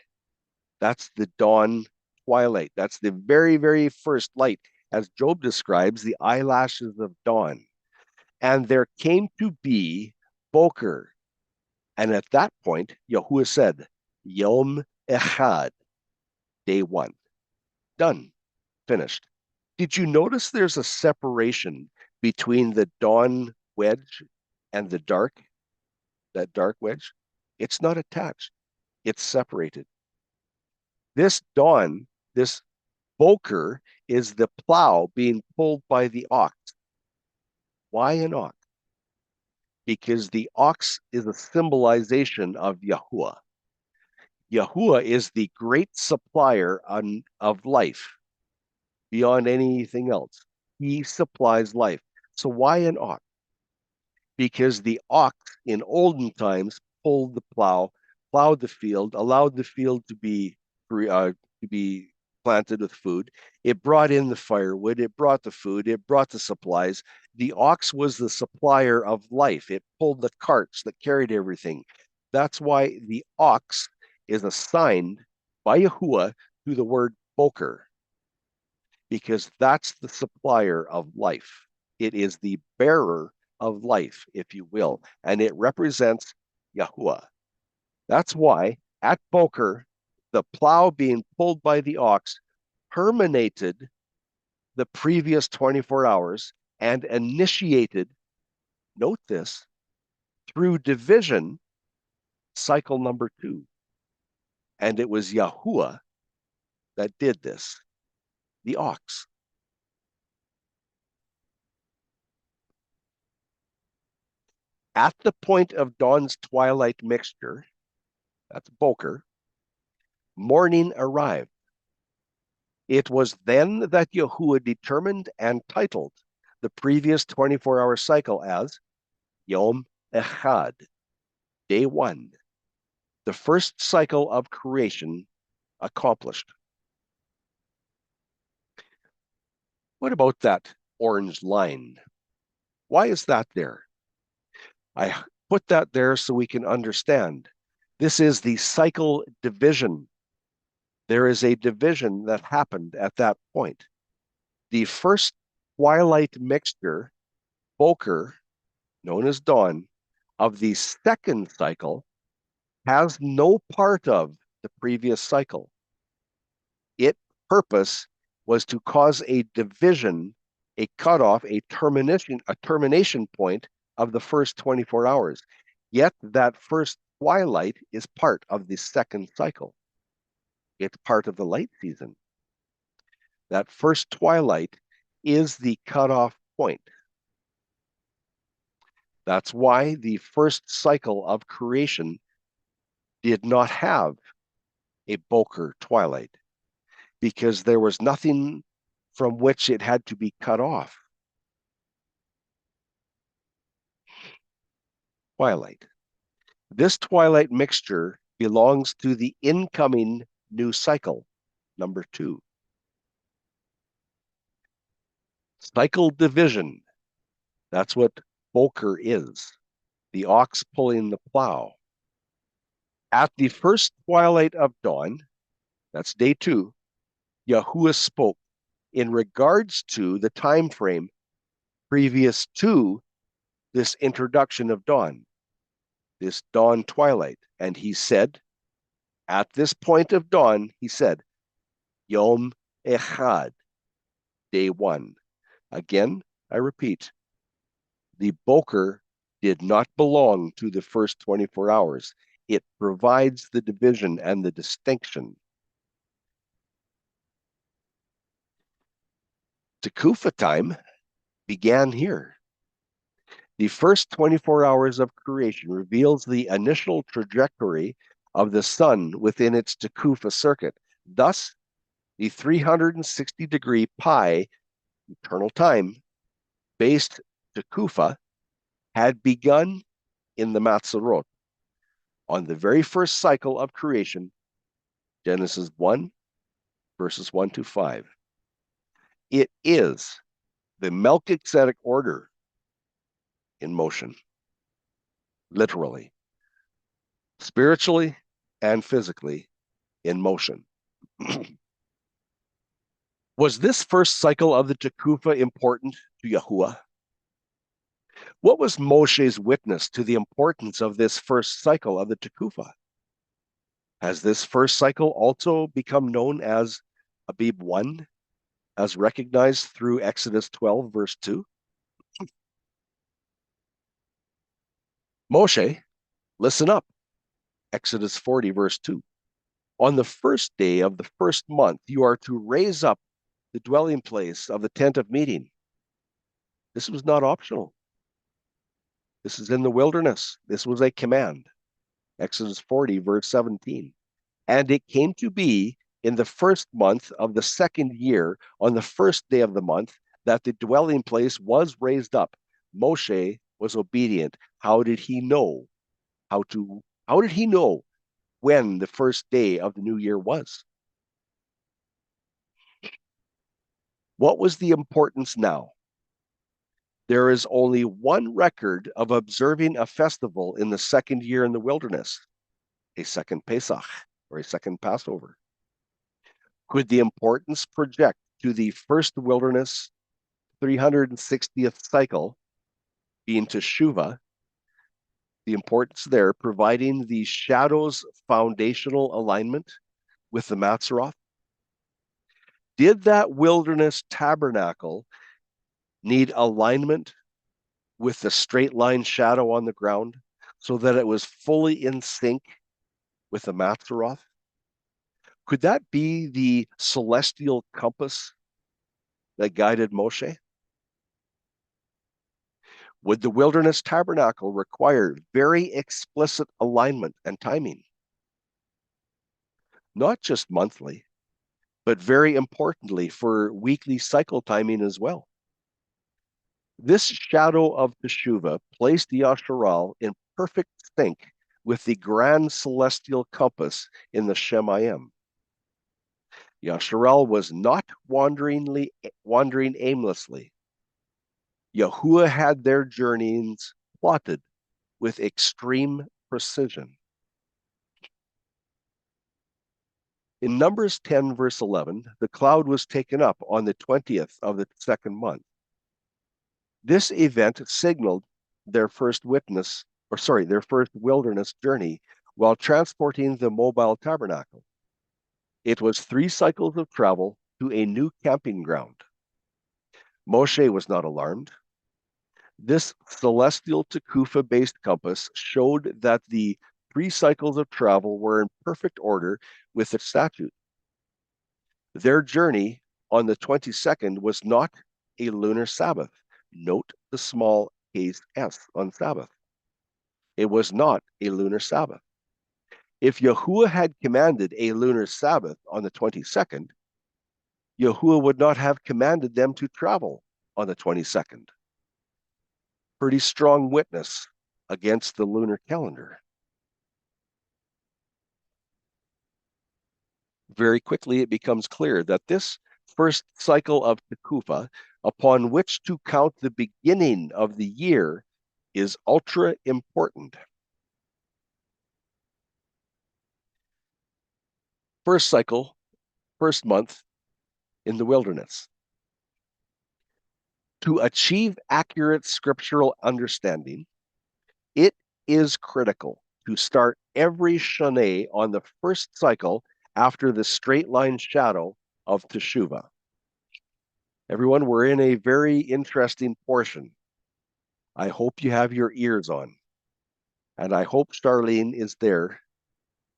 That's the dawn twilight. That's the very, very first light, as Job describes, the eyelashes of dawn. And there came to be Boker. And at that point, Yahuah said, Yom Echad, day one. Done, finished. Did you notice there's a separation between the dawn wedge and the that dark wedge? It's not attached, it's separated. This dawn, this Boker, is the plow being pulled by the ox. Why an ox? Because the ox is a symbolization of Yahuah. Yahuah is the great supplier of life beyond anything else. He supplies life. So why an ox? Because the ox in olden times pulled the plow, plowed the field, allowed the field to be planted with food. It brought in the firewood, it brought the food, it brought the supplies. The ox was the supplier of life. It pulled the carts that carried everything. That's why the ox is assigned by Yahuah to the word boker, because that's the supplier of life. It is the bearer of life, if you will, and it represents Yahuah. That's why at Boker, the plow being pulled by the ox terminated the previous 24 hours and initiated, note this, through division, cycle number 2. And it was Yahuah that did this, the ox. At the point of dawn's twilight mixture, that's Boker, morning arrived. It was then that Yahuah determined and titled the previous 24-hour cycle as Yom Echad, day one, the first cycle of creation accomplished. What about that orange line? Why is that there? I put that there so we can understand. This is the cycle division. There is a division that happened at that point. The first twilight mixture, Boker, known as dawn, of the second cycle has no part of the previous cycle. Its purpose was to cause a division, a cutoff, a termination point of the first 24 hours. Yet that first twilight is part of the second cycle. It's part of the light season. That first twilight is the cutoff point. That's why the first cycle of creation did not have a Boker twilight, because there was nothing from which it had to be cut off. Twilight. This twilight mixture belongs to the incoming new cycle, number 2. Cycle division. That's what Boker is. The ox pulling the plow. At the first twilight of dawn, that's day 2, Yahuah spoke in regards to the time frame previous to this introduction of dawn, this dawn twilight. And he said, at this point of dawn, he said, Yom Echad, day 1. Again, I repeat, the Boker did not belong to the first 24 hours. It provides the division and the distinction. Tequfah time began here. The first 24 hours of creation reveals the initial trajectory of the sun within its Tequfah circuit. Thus, the 360-degree pi, eternal time, based Tequfah had begun in the Matzorot on the very first cycle of creation, Genesis 1, verses 1 to 5. It is the Melchizedek order in motion, literally, spiritually and physically in motion. Was this first cycle of the Tequfah important to Yahuah? What was Moshe's witness to the importance of this first cycle of the Tequfah? Has this first cycle also become known as Abib 1, as recognized through Exodus 12, verse 2? Moshe, listen up. Exodus 40, verse 2. On the first day of the first month, you are to raise up the dwelling place of the tent of meeting. This was not optional. This is in the wilderness. This was a command. Exodus 40, verse 17. And it came to be in the first month of the second year, on the first day of the month, that the dwelling place was raised up. Moshe was obedient. How did he know how did he know when the first day of the new year was? What was the importance now? There is only one record of observing a festival in the second year in the wilderness, a second Pesach, or a second Passover. Could the importance project to the first wilderness 360th cycle, being Teshuvah, the importance there providing the shadow's foundational alignment with the Matzeroth? Did that wilderness tabernacle need alignment with the straight line shadow on the ground so that it was fully in sync with the Matzeroth? Could that be the celestial compass that guided Moshe? Would the wilderness tabernacle require very explicit alignment and timing? Not just monthly, but very importantly for weekly cycle timing as well. This shadow of Teshuvah placed the Yasharal in perfect sync with the grand celestial compass in the Shemayim. Yasharal was not wandering aimlessly. Yahuah had their journeyings plotted with extreme precision. In Numbers 10, verse 11, the cloud was taken up on the 20th of the second month. This event signaled their first wilderness journey while transporting the mobile tabernacle. It was 3 cycles of travel to a new camping ground. Moshe was not alarmed. This celestial Tequfah-based compass showed that the 3 cycles of travel were in perfect order with the statute. Their journey on the 22nd was not a lunar Sabbath. Note the small case S on Sabbath. It was not a lunar Sabbath. If Yahuah had commanded a lunar Sabbath on the 22nd, Yahuah would not have commanded them to travel on the 22nd. Pretty strong witness against the lunar calendar. Very quickly, it becomes clear that this first cycle of Tequfah, upon which to count the beginning of the year, is ultra important. First cycle, first month in the wilderness. To achieve accurate scriptural understanding, it is critical to start every Shoneh on the first cycle after the straight line shadow of Teshuvah. Everyone, we're in a very interesting portion. I hope you have your ears on, and I hope Charlene is there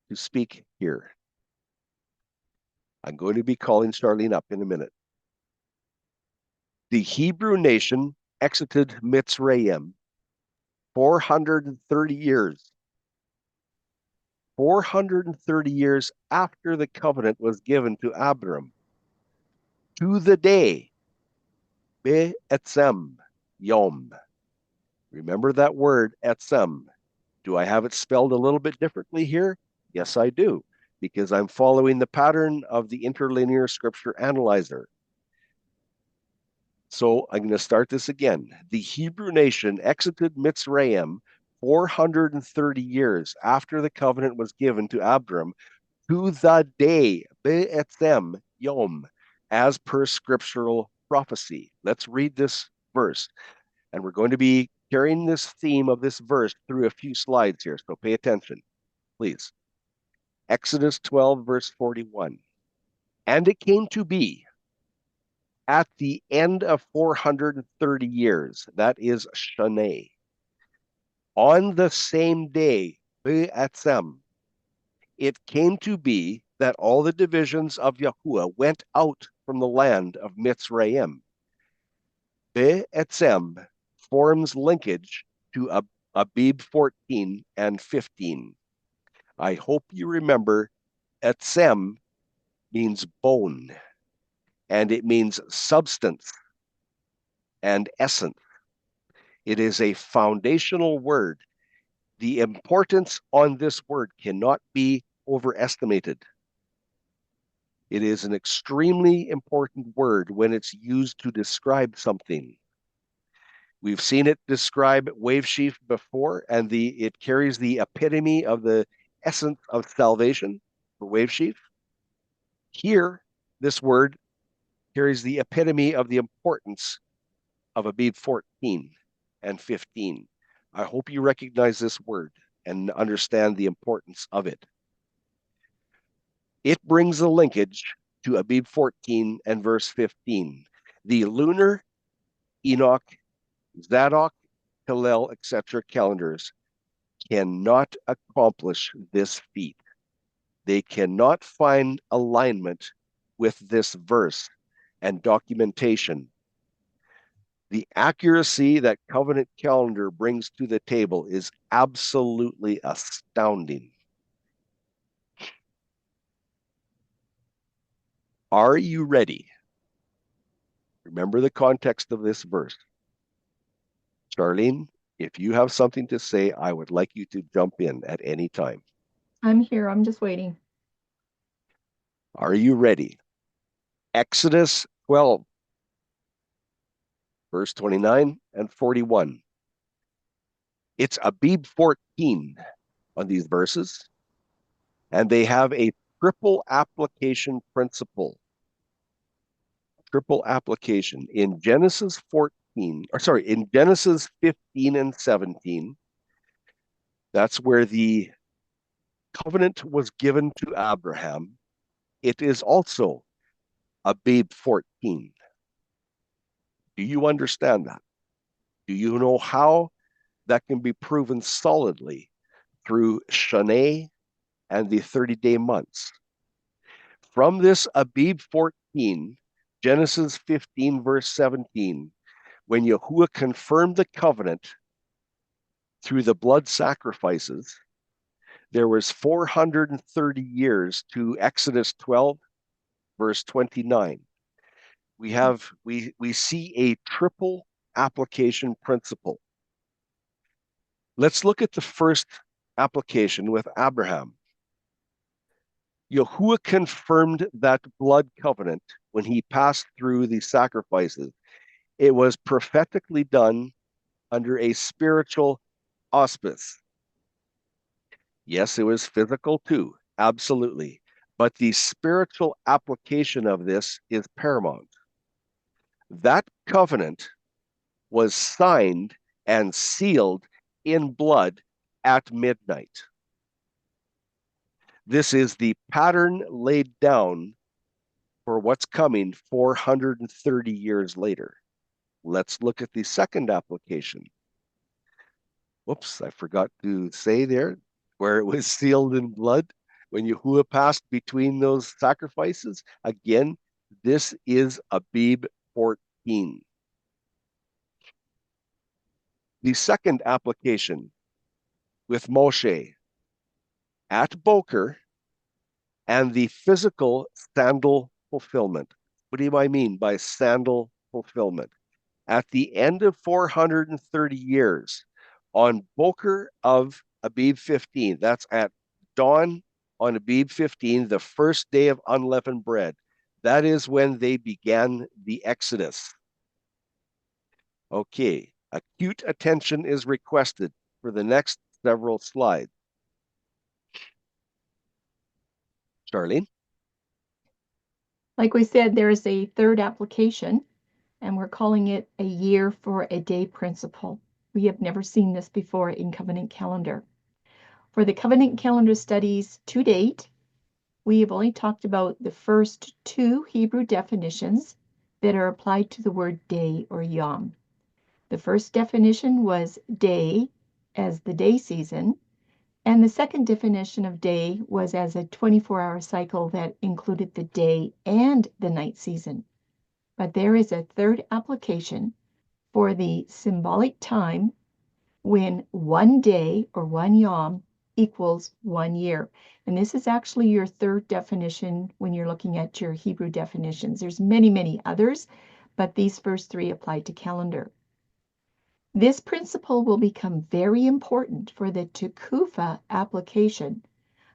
to speak here. I'm going to be calling Charlene up in a minute. The Hebrew nation exited Mitzrayim 430 years. 430 years after the covenant was given to Abram. To the day, Be'etzem Yom. Remember that word, etzem. Do I have it spelled a little bit differently here? Yes, I do, because I'm following the pattern of the interlinear scripture analyzer. So I'm going to start this again. The Hebrew nation exited Mitzrayim 430 years after the covenant was given to Abram, to the day, Be'etzem Yom. as per scriptural prophecy. Let's read this verse. And we're going to be carrying this theme of this verse through a few slides here, so pay attention, please. Exodus 12, verse 41. And it came to be at the end of 430 years, that is Shanae, on the same day, Be'etzem, it came to be that all the divisions of Yahuah went out from the land of Mitzrayim. Be'etzem forms linkage to Abib 14 and 15. I hope you remember Etzem means bone, and it means substance and essence. It is a foundational word. The importance on this word cannot be overestimated. It is an extremely important word when it's used to describe something. We've seen it describe wave sheaf before, and it carries the epitome of the essence of salvation for wave sheaf. Here, this word carries the epitome of the importance of Abib 14 and 15. I hope you recognize this word and understand the importance of it. It brings a linkage to Abib 14 and verse 15. The lunar, Enoch, Zadok, Hillel, etc. calendars cannot accomplish this feat. They cannot find alignment with this verse and documentation. The accuracy that covenant calendar brings to the table is absolutely astounding. Are you ready? Remember the context of this verse. Charlene, if you have something to say, I would like you to jump in at any time. I'm here. I'm just waiting. Are you ready? Exodus 12, verse 29 and 41. It's Abib 14 on these verses, and they have a triple application principle. Triple application. In Genesis 15 and 17, that's where the covenant was given to Abraham. It is also Abib 14. Do you understand that? Do you know how that can be proven solidly through Shanae and the 30-day months? From this Abib 14, Genesis 15, verse 17, when Yahuah confirmed the covenant through the blood sacrifices, there was 430 years to Exodus 12, verse 29. We see a triple application principle. Let's look at the first application with Abraham. Yahuah confirmed that blood covenant when he passed through the sacrifices. It was prophetically done under a spiritual auspice. Yes, it was physical too, absolutely. But the spiritual application of this is paramount. That covenant was signed and sealed in blood at midnight. This is the pattern laid down for what's coming 430 years later. Let's look at the second application. Whoops, I forgot to say there where it was sealed in blood. When Yahuah passed between those sacrifices, again, this is Abib 14. The second application with Moshe at Boker and the physical sandal fulfillment. What do I mean by sandal fulfillment? At the end of 430 years, on Boker of Abib 15, that's at dawn on Abib 15, the first day of unleavened bread. That is when they began the Exodus. Okay, acute attention is requested for the next several slides. Charlene? Like we said, there is a third application, and we're calling it a year for a day principle. We have never seen this before in covenant calendar. For the covenant calendar studies to date, we have only talked about the first two Hebrew definitions that are applied to the word day or yom. The first definition was day as the day season, and the second definition of day was as a 24-hour cycle that included the day and the night season. But there is a third application for the symbolic time when one day or one yom equals 1 year. And this is actually your third definition when you're looking at your Hebrew definitions. There's many, many others, but these first three apply to calendar. This principle will become very important for the Tequfah application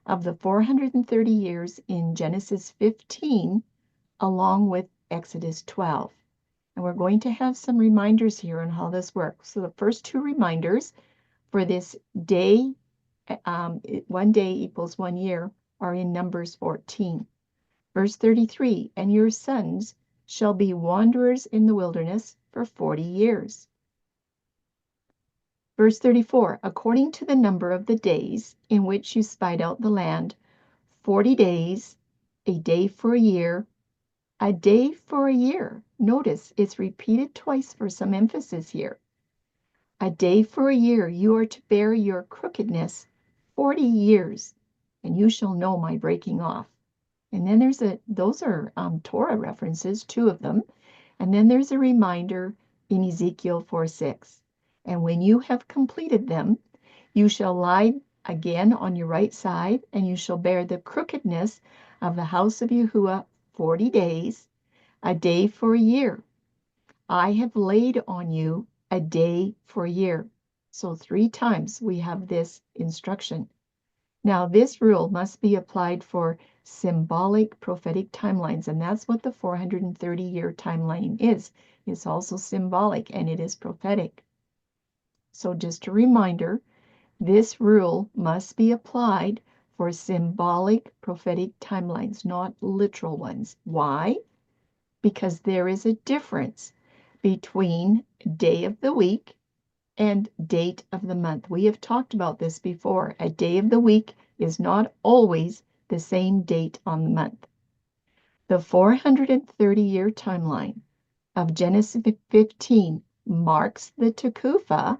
of the 430 years in Genesis 15, along with Exodus 12. And we're going to have some reminders here on how this works. So the first two reminders for this day, 1 day equals 1 year, are in Numbers 14. Verse 33, and your sons shall be wanderers in the wilderness for 40 years. Verse 34, according to the number of the days in which you spied out the land, 40 days, a day for a year, a day for a year. Notice it's repeated twice for some emphasis here. A day for a year you are to bear your crookedness 40 years, and you shall know my breaking off. And then those are Torah references, two of them. And then there's a reminder in Ezekiel 4:6. And when you have completed them, you shall lie again on your right side, and you shall bear the crookedness of the house of Yahuah 40 days, a day for a year. I have laid on you a day for a year. So 3 times we have this instruction. Now, this rule must be applied for symbolic prophetic timelines, and that's what the 430-year timeline is. It's also symbolic, and it is prophetic. So just a reminder, this rule must be applied for symbolic prophetic timelines, not literal ones. Why? Because there is a difference between day of the week and date of the month. We have talked about this before. A day of the week is not always the same date on the month. The 430-year timeline of Genesis 15 marks the Tequfah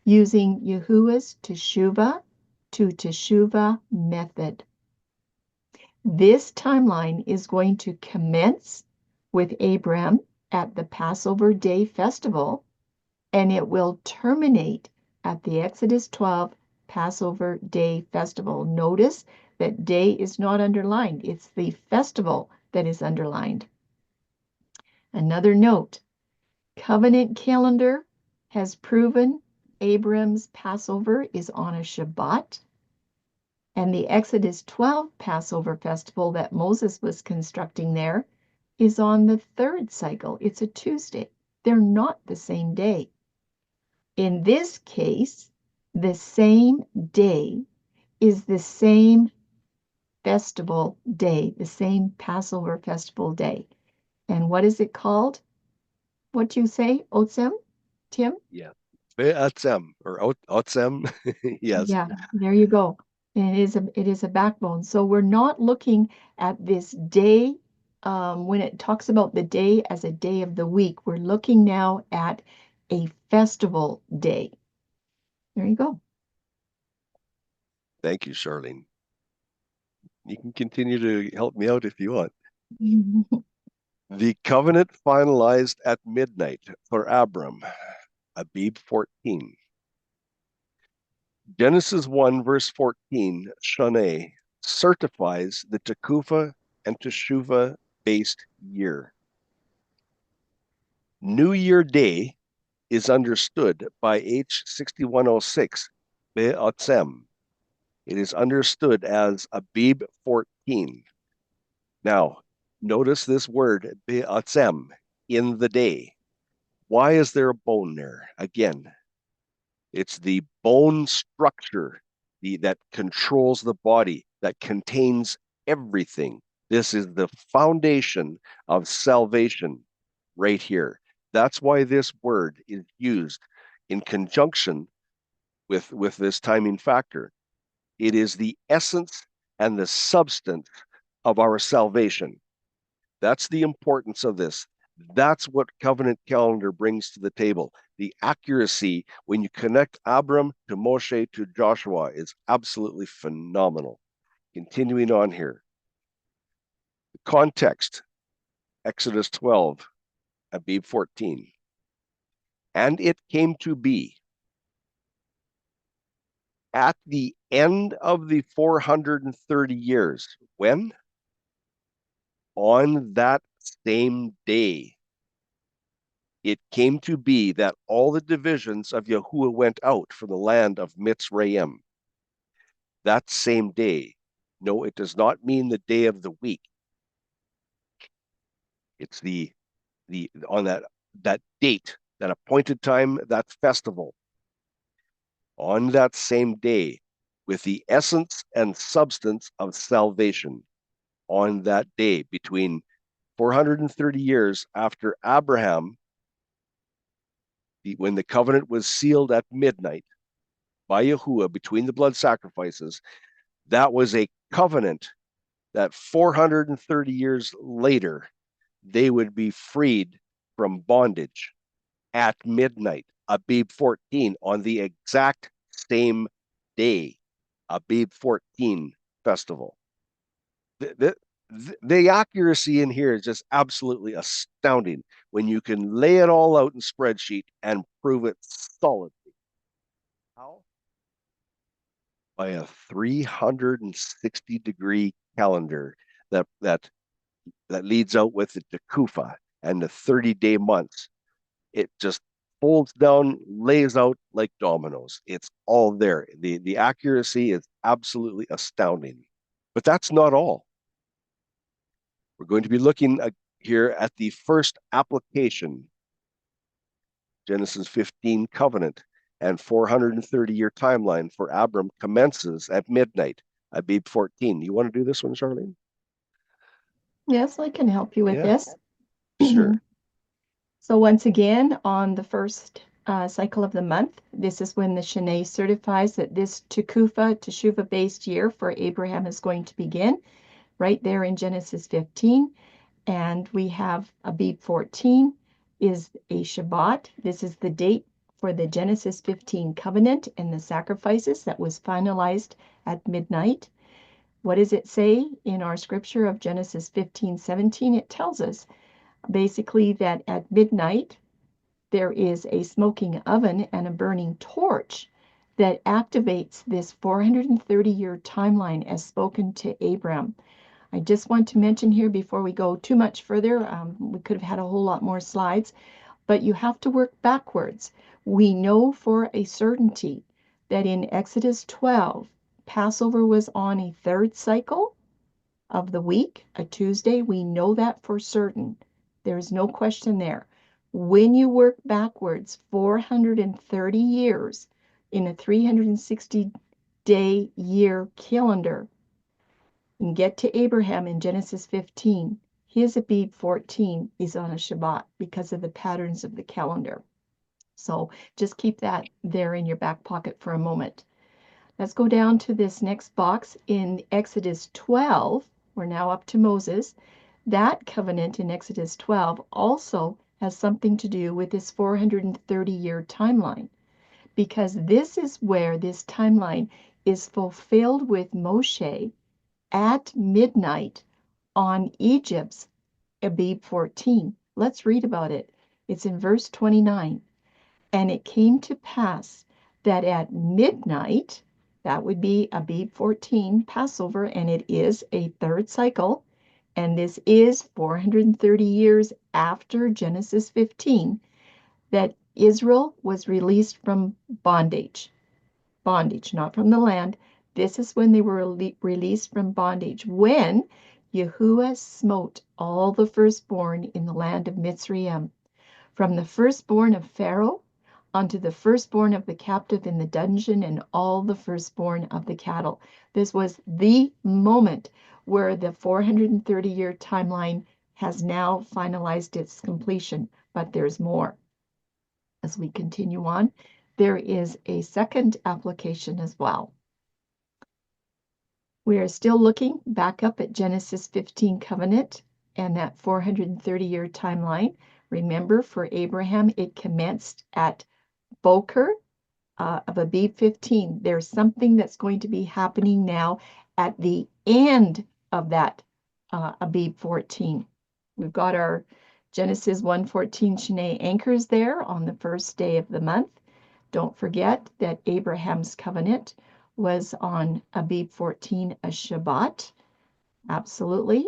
using Yahuwah's Teshuvah to Teshuvah method. This timeline is going to commence with Abram at the Passover Day Festival, and it will terminate at the Exodus 12 Passover Day Festival. Notice that day is not underlined. It's the festival that is underlined. Another note, covenant calendar has proven Abram's Passover is on a Shabbat, and the Exodus 12 Passover festival that Moses was constructing there is on the third cycle. It's a Tuesday. They're not the same day. In this case, the same day is the same festival day, the same Passover festival day. And what is it called? What do you say, Otsem, Tim? Yeah. Be'atzem or otzem. Yes. Yeah, there you go. And it is a backbone. So we're not looking at this day when it talks about the day as a day of the week. We're looking now at a festival day. There you go. Thank you, Charlene. You can continue to help me out if you want. The covenant finalized at midnight for Abram, Abib 14. Genesis 1, verse 14, Shoneh, certifies the Tequfah and Teshuvah based year. New Year Day is understood by H6106, Be'atzem. It is understood as Abib 14. Now, notice this word, Be'atzem, in the day. Why is there a bone there? Again, it's the bone structure that controls the body, that contains everything. This is the foundation of salvation right here. That's why this word is used in conjunction with this timing factor. It is the essence and the substance of our salvation. That's the importance of this. That's what covenant calendar brings to the table. The accuracy when you connect Abram to Moshe to Joshua is absolutely phenomenal. Continuing on here. The context, Exodus 12, Abib 14. And it came to be at the end of the 430 years. When? On that same day. It came to be that all the divisions of Yahuah went out from the land of Mitzrayim. That same day. No, it does not mean the day of the week. It's the on that date, that appointed time, that festival. On that same day, with the essence and substance of salvation. On that day, between 430 years after Abraham, when the covenant was sealed at midnight by Yahuah between the blood sacrifices, that was a covenant that 430 years later, they would be freed from bondage at midnight, Abib 14, on the exact same day, Abib 14 festival. The accuracy in here is just absolutely astounding when you can lay it all out in spreadsheet and prove it solidly. How? By a 360-degree calendar that leads out with the Tequfah and the 30-day months. It just folds down, lays out like dominoes. It's all there. The accuracy is absolutely astounding. But that's not all. We're going to be looking here at the first application, Genesis 15 covenant and 430-year timeline for Abram commences at midnight, Abib 14. You want to do this one, Charlene? Yes, I can help you with Yeah, this. sure. So once again, on the first cycle of the month, this is when the Shana certifies that this Teshuvah-based year for Abraham is going to begin, right there in Genesis 15. And we have Abib 14 is a Shabbat. This is the date for the Genesis 15 covenant and the sacrifices that was finalized at midnight. What does it say in our scripture of Genesis 15:17? It tells us basically that at midnight there is a smoking oven and a burning torch that activates this 430-year timeline as spoken to Abram. I just want to mention here before we go too much further, we could have had a whole lot more slides, but you have to work backwards. We know for a certainty that in Exodus 12, Passover was on a third cycle of the week, a Tuesday. We know that for certain. There's no question there. When you work backwards 430 years in a 360-day year calendar and get to Abraham in Genesis 15, his Abib 14 is on a Shabbat because of the patterns of the calendar. So just keep that there in your back pocket for a moment. Let's go down to this next box in Exodus 12. We're now up to Moses. That covenant in Exodus 12 also has something to do with this 430-year timeline, because this is where this timeline is fulfilled with Moshe at midnight on Egypt's Abib 14. Let's read about it. It's in verse 29. And it came to pass that at midnight, that would be Abib 14, Passover, and it is a third cycle, and this is 430 years after Genesis 15, that Israel was released from bondage. Bondage, not from the land. This is when they were released from bondage, when Yahuah smote all the firstborn in the land of Mitzrayim, from the firstborn of Pharaoh unto the firstborn of the captive in the dungeon and all the firstborn of the cattle. This was the moment where the 430-year timeline has now finalized its completion, but there's more. As we continue on, there is a second application as well. We are still looking back up at Genesis 15 covenant and that 430-year timeline. Remember, for Abraham, it commenced at Boker of Abib 15. There's something that's going to be happening now at the end of that Abib 14. We've got our Genesis 1:14 Shanae anchors there on the first day of the month. Don't forget that Abraham's covenant was on Abib 14, a Shabbat. Absolutely.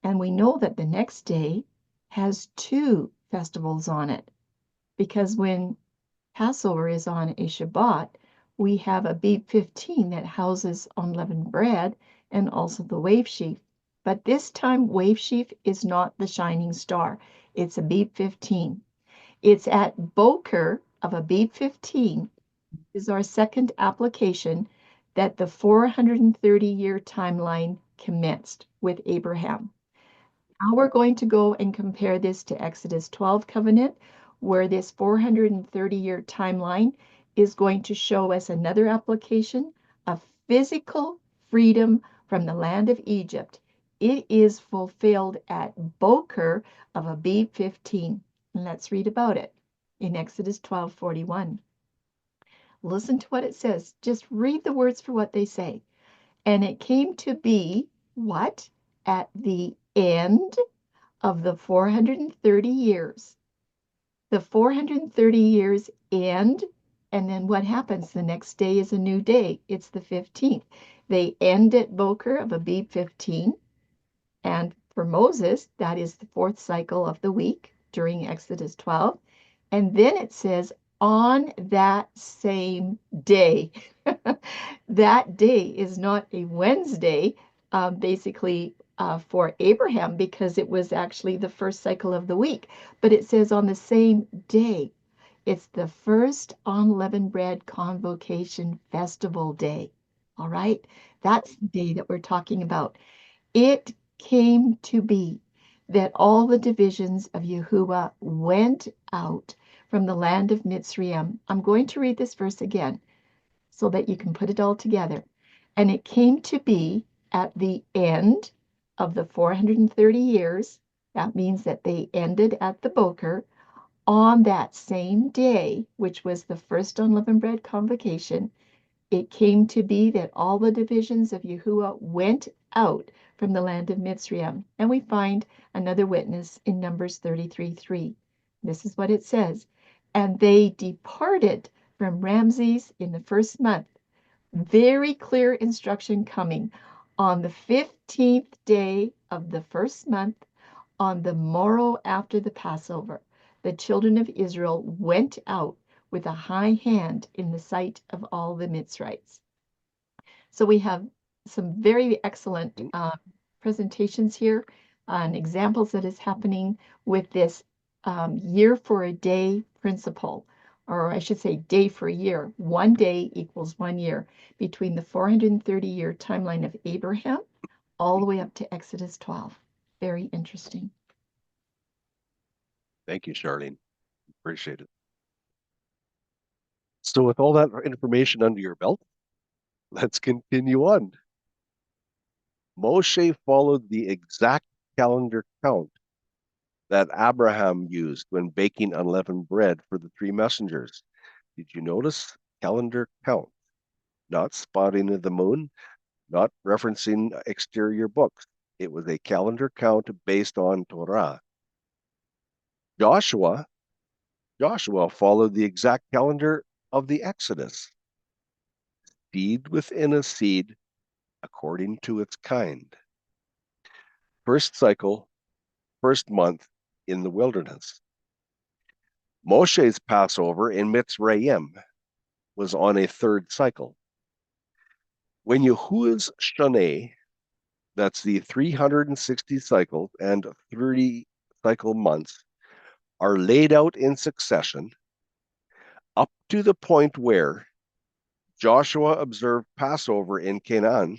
And we know that the next day has two festivals on it, because when Passover is on a Shabbat, we have Abib 15 that houses unleavened bread and also the wave sheaf. But this time, wave sheaf is not the shining star. It's Abib 15. It's at Boker of Abib 15 is our second application that the 430-year timeline commenced with Abraham. Now we're going to go and compare this to Exodus 12 covenant, where this 430-year timeline is going to show us another application of physical freedom from the land of Egypt. It is fulfilled at Boker of Abib 15. And let's read about it in Exodus 12:41. Listen to what it says. Just read the words for what they say. And it came to be, what? At the end of the 430 years. The 430 years end, and then what happens? The next day is a new day. It's the 15th. They end at Boker of Abib 15. And for Moses, that is the fourth cycle of the week during Exodus 12. And then it says, on that same day. That day is not a Wednesday, basically for Abraham, because it was actually the first cycle of the week. But it says on the same day. It's the first unleavened bread convocation festival day. All right? That's the day that we're talking about. It came to be that all the divisions of Yahuah went out from the land of Mitzrayim. I'm going to read this verse again so that you can put it all together. And it came to be at the end of the 430 years, that means that they ended at the Boker, on that same day, which was the first unleavened bread convocation. It came to be that all the divisions of Yahuah went out from the land of Mitzrayim. And we find another witness in Numbers 33:3. This is what it says. And they departed from Ramses in the first month. Very clear instruction coming. On the 15th day of the first month, on the morrow after the Passover, the children of Israel went out with a high hand in the sight of all the Mitzrites. So we have some very excellent presentations here on examples that is happening with this year for a day principle, or I should say day for a year. 1 day equals 1 year between the 430-year timeline of Abraham all the way up to Exodus 12. Very interesting. Thank you, Charlene. Appreciate it. So with all that information under your belt, let's continue on. Moshe followed the exact calendar count that Abraham used when baking unleavened bread for the three messengers. Did you notice? Calendar count, not spotting of the moon, not referencing exterior books. It was a calendar count based on Torah. Joshua followed the exact calendar of the Exodus. Seed within a seed according to its kind. First cycle, first month in the wilderness. Moshe's Passover in Mitzrayim was on a third cycle. When Yahuah's Shanae, that's the 360 cycles and 30 cycle months, are laid out in succession, up to the point where Joshua observed Passover in Canaan,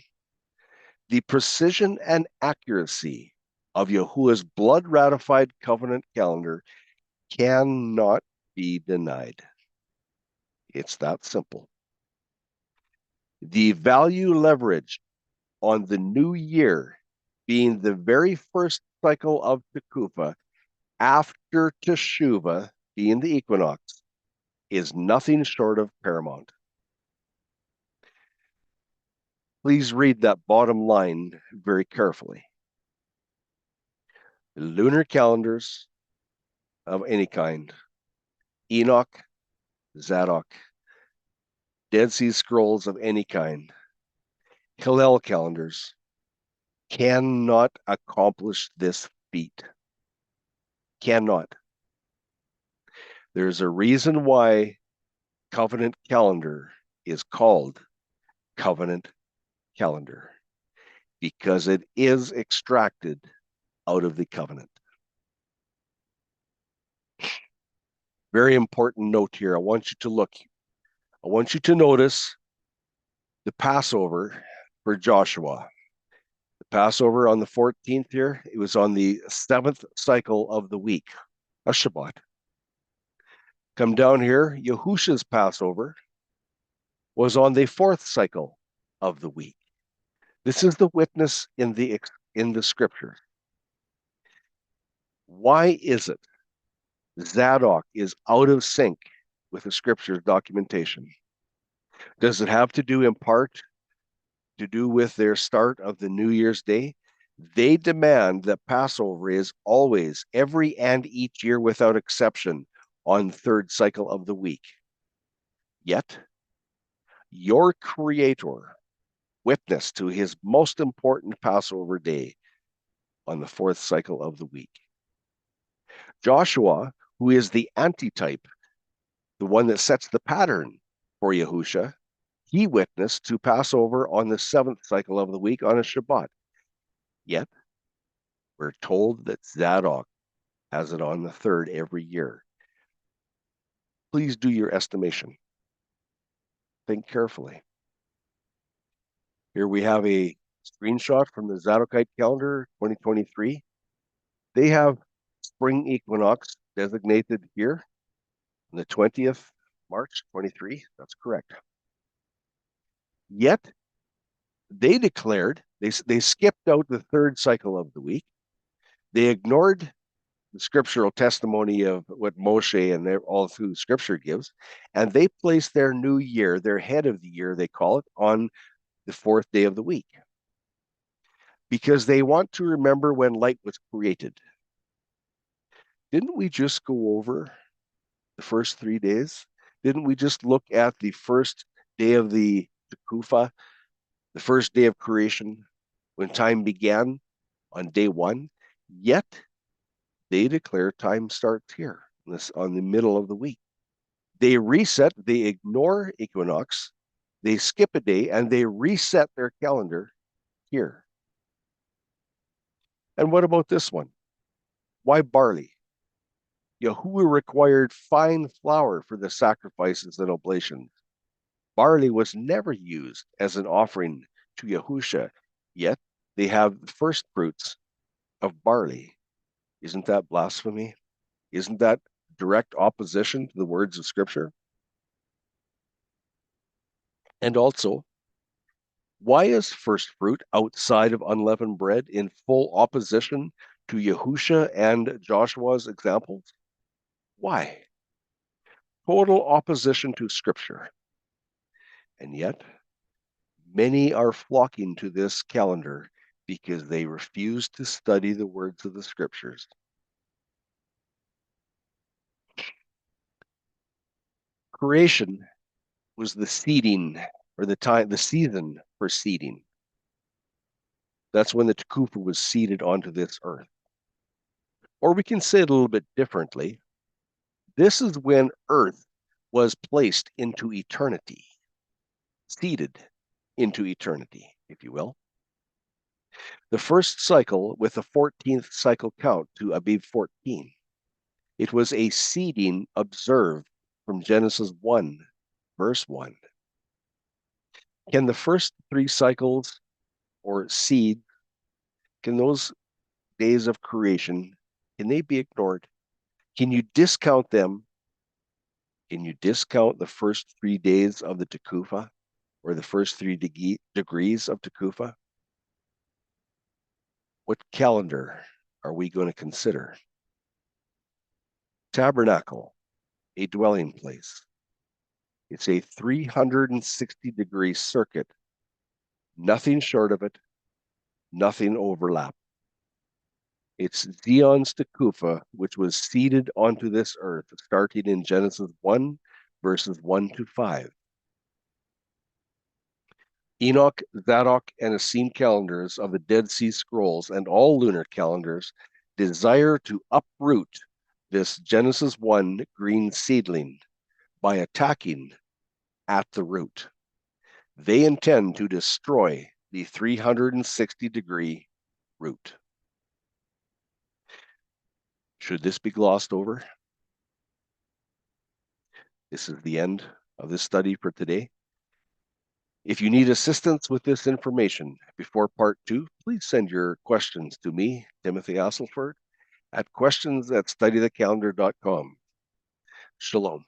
the precision and accuracy of Yahuwah's blood-ratified covenant calendar cannot be denied. It's that simple. The value leveraged on the new year being the very first cycle of Tequfah after Teshuvah being the equinox is nothing short of paramount. Please read that bottom line very carefully. Lunar calendars of any kind, Enoch, Zadok, Dead Sea Scrolls of any kind, Hillel calendars cannot accomplish this feat. Cannot. There's a reason why covenant calendar is called covenant calendar, because it is extracted out of the covenant. Very important note here. I want you to notice the Passover for Joshua. The Passover on the 14th here, it was on the 7th cycle of the week, a Shabbat. Come down here, Yahusha's Passover was on the 4th cycle of the week. This is the witness in the scripture. Why is it Zadok is out of sync with the scripture's documentation? Does it have to do in part to do with their start of the New Year's Day? They demand that Passover is always, every and each year without exception, on third cycle of the week. Yet, your Creator witnessed to his most important Passover day on the 4th cycle of the week. Joshua, who is the antitype, the one that sets the pattern for Yahusha, he witnessed to Passover on the 7th cycle of the week on a Shabbat. Yet, we're told that Zadok has it on the 3rd every year. Please do your estimation. Think carefully. Here we have a screenshot from the Zadokite calendar 2023. They have spring equinox designated here on the 20th March 23. That's correct. Yet, they declared, they skipped out the 3rd cycle of the week. They ignored the scriptural testimony of what Moshe and all through scripture gives, and they placed their new year, their head of the year, they call it, on the 4th day of the week, because they want to remember when light was created. Didn't we just go over the first 3 days? Didn't we just look at the first day of the Tequfah, the first day of creation, when time began on day 1? Yet they declare time starts here, on the middle of the week. They reset, they ignore equinox, they skip a day, and they reset their calendar here. And what about this one? Why barley? Yahuwah required fine flour for the sacrifices and oblations. Barley was never used as an offering to Yahusha, yet they have the first fruits of barley. Isn't that blasphemy? Isn't that direct opposition to the words of Scripture? And also, why is first fruit outside of unleavened bread in full opposition to Yahusha and Joshua's examples? Why? Total opposition to Scripture. And yet, many are flocking to this calendar because they refuse to study the words of the Scriptures. Creation was the seeding, or the season for seeding. That's when the Tequfah was seeded onto this earth. Or we can say it a little bit differently. This is when earth was placed into eternity, seeded into eternity, if you will. The first cycle with the 14th cycle count to Abib 14. It was a seeding observed from Genesis 1, verse 1. Can the first 3 cycles or seed, can those days of creation, can they be ignored? Can you discount them? Can you discount the first 3 days of the Tequfah or the first 3 degrees of Tequfah? What calendar are we going to consider? Tabernacle, a dwelling place. It's a 360-degree circuit, nothing short of it, nothing overlap. It's Zion's Tequfah, which was seeded onto this earth, starting in Genesis 1, verses 1 to 5. Enoch, Zadok, and Essene calendars of the Dead Sea Scrolls and all lunar calendars desire to uproot this Genesis 1 green seedling by attacking at the root. They intend to destroy the 360-degree root. Should this be glossed over? This is the end of this study for today. If you need assistance with this information before part 2, please send your questions to me, Timothy Asselford, at questions@studythecalendar.com. Shalom.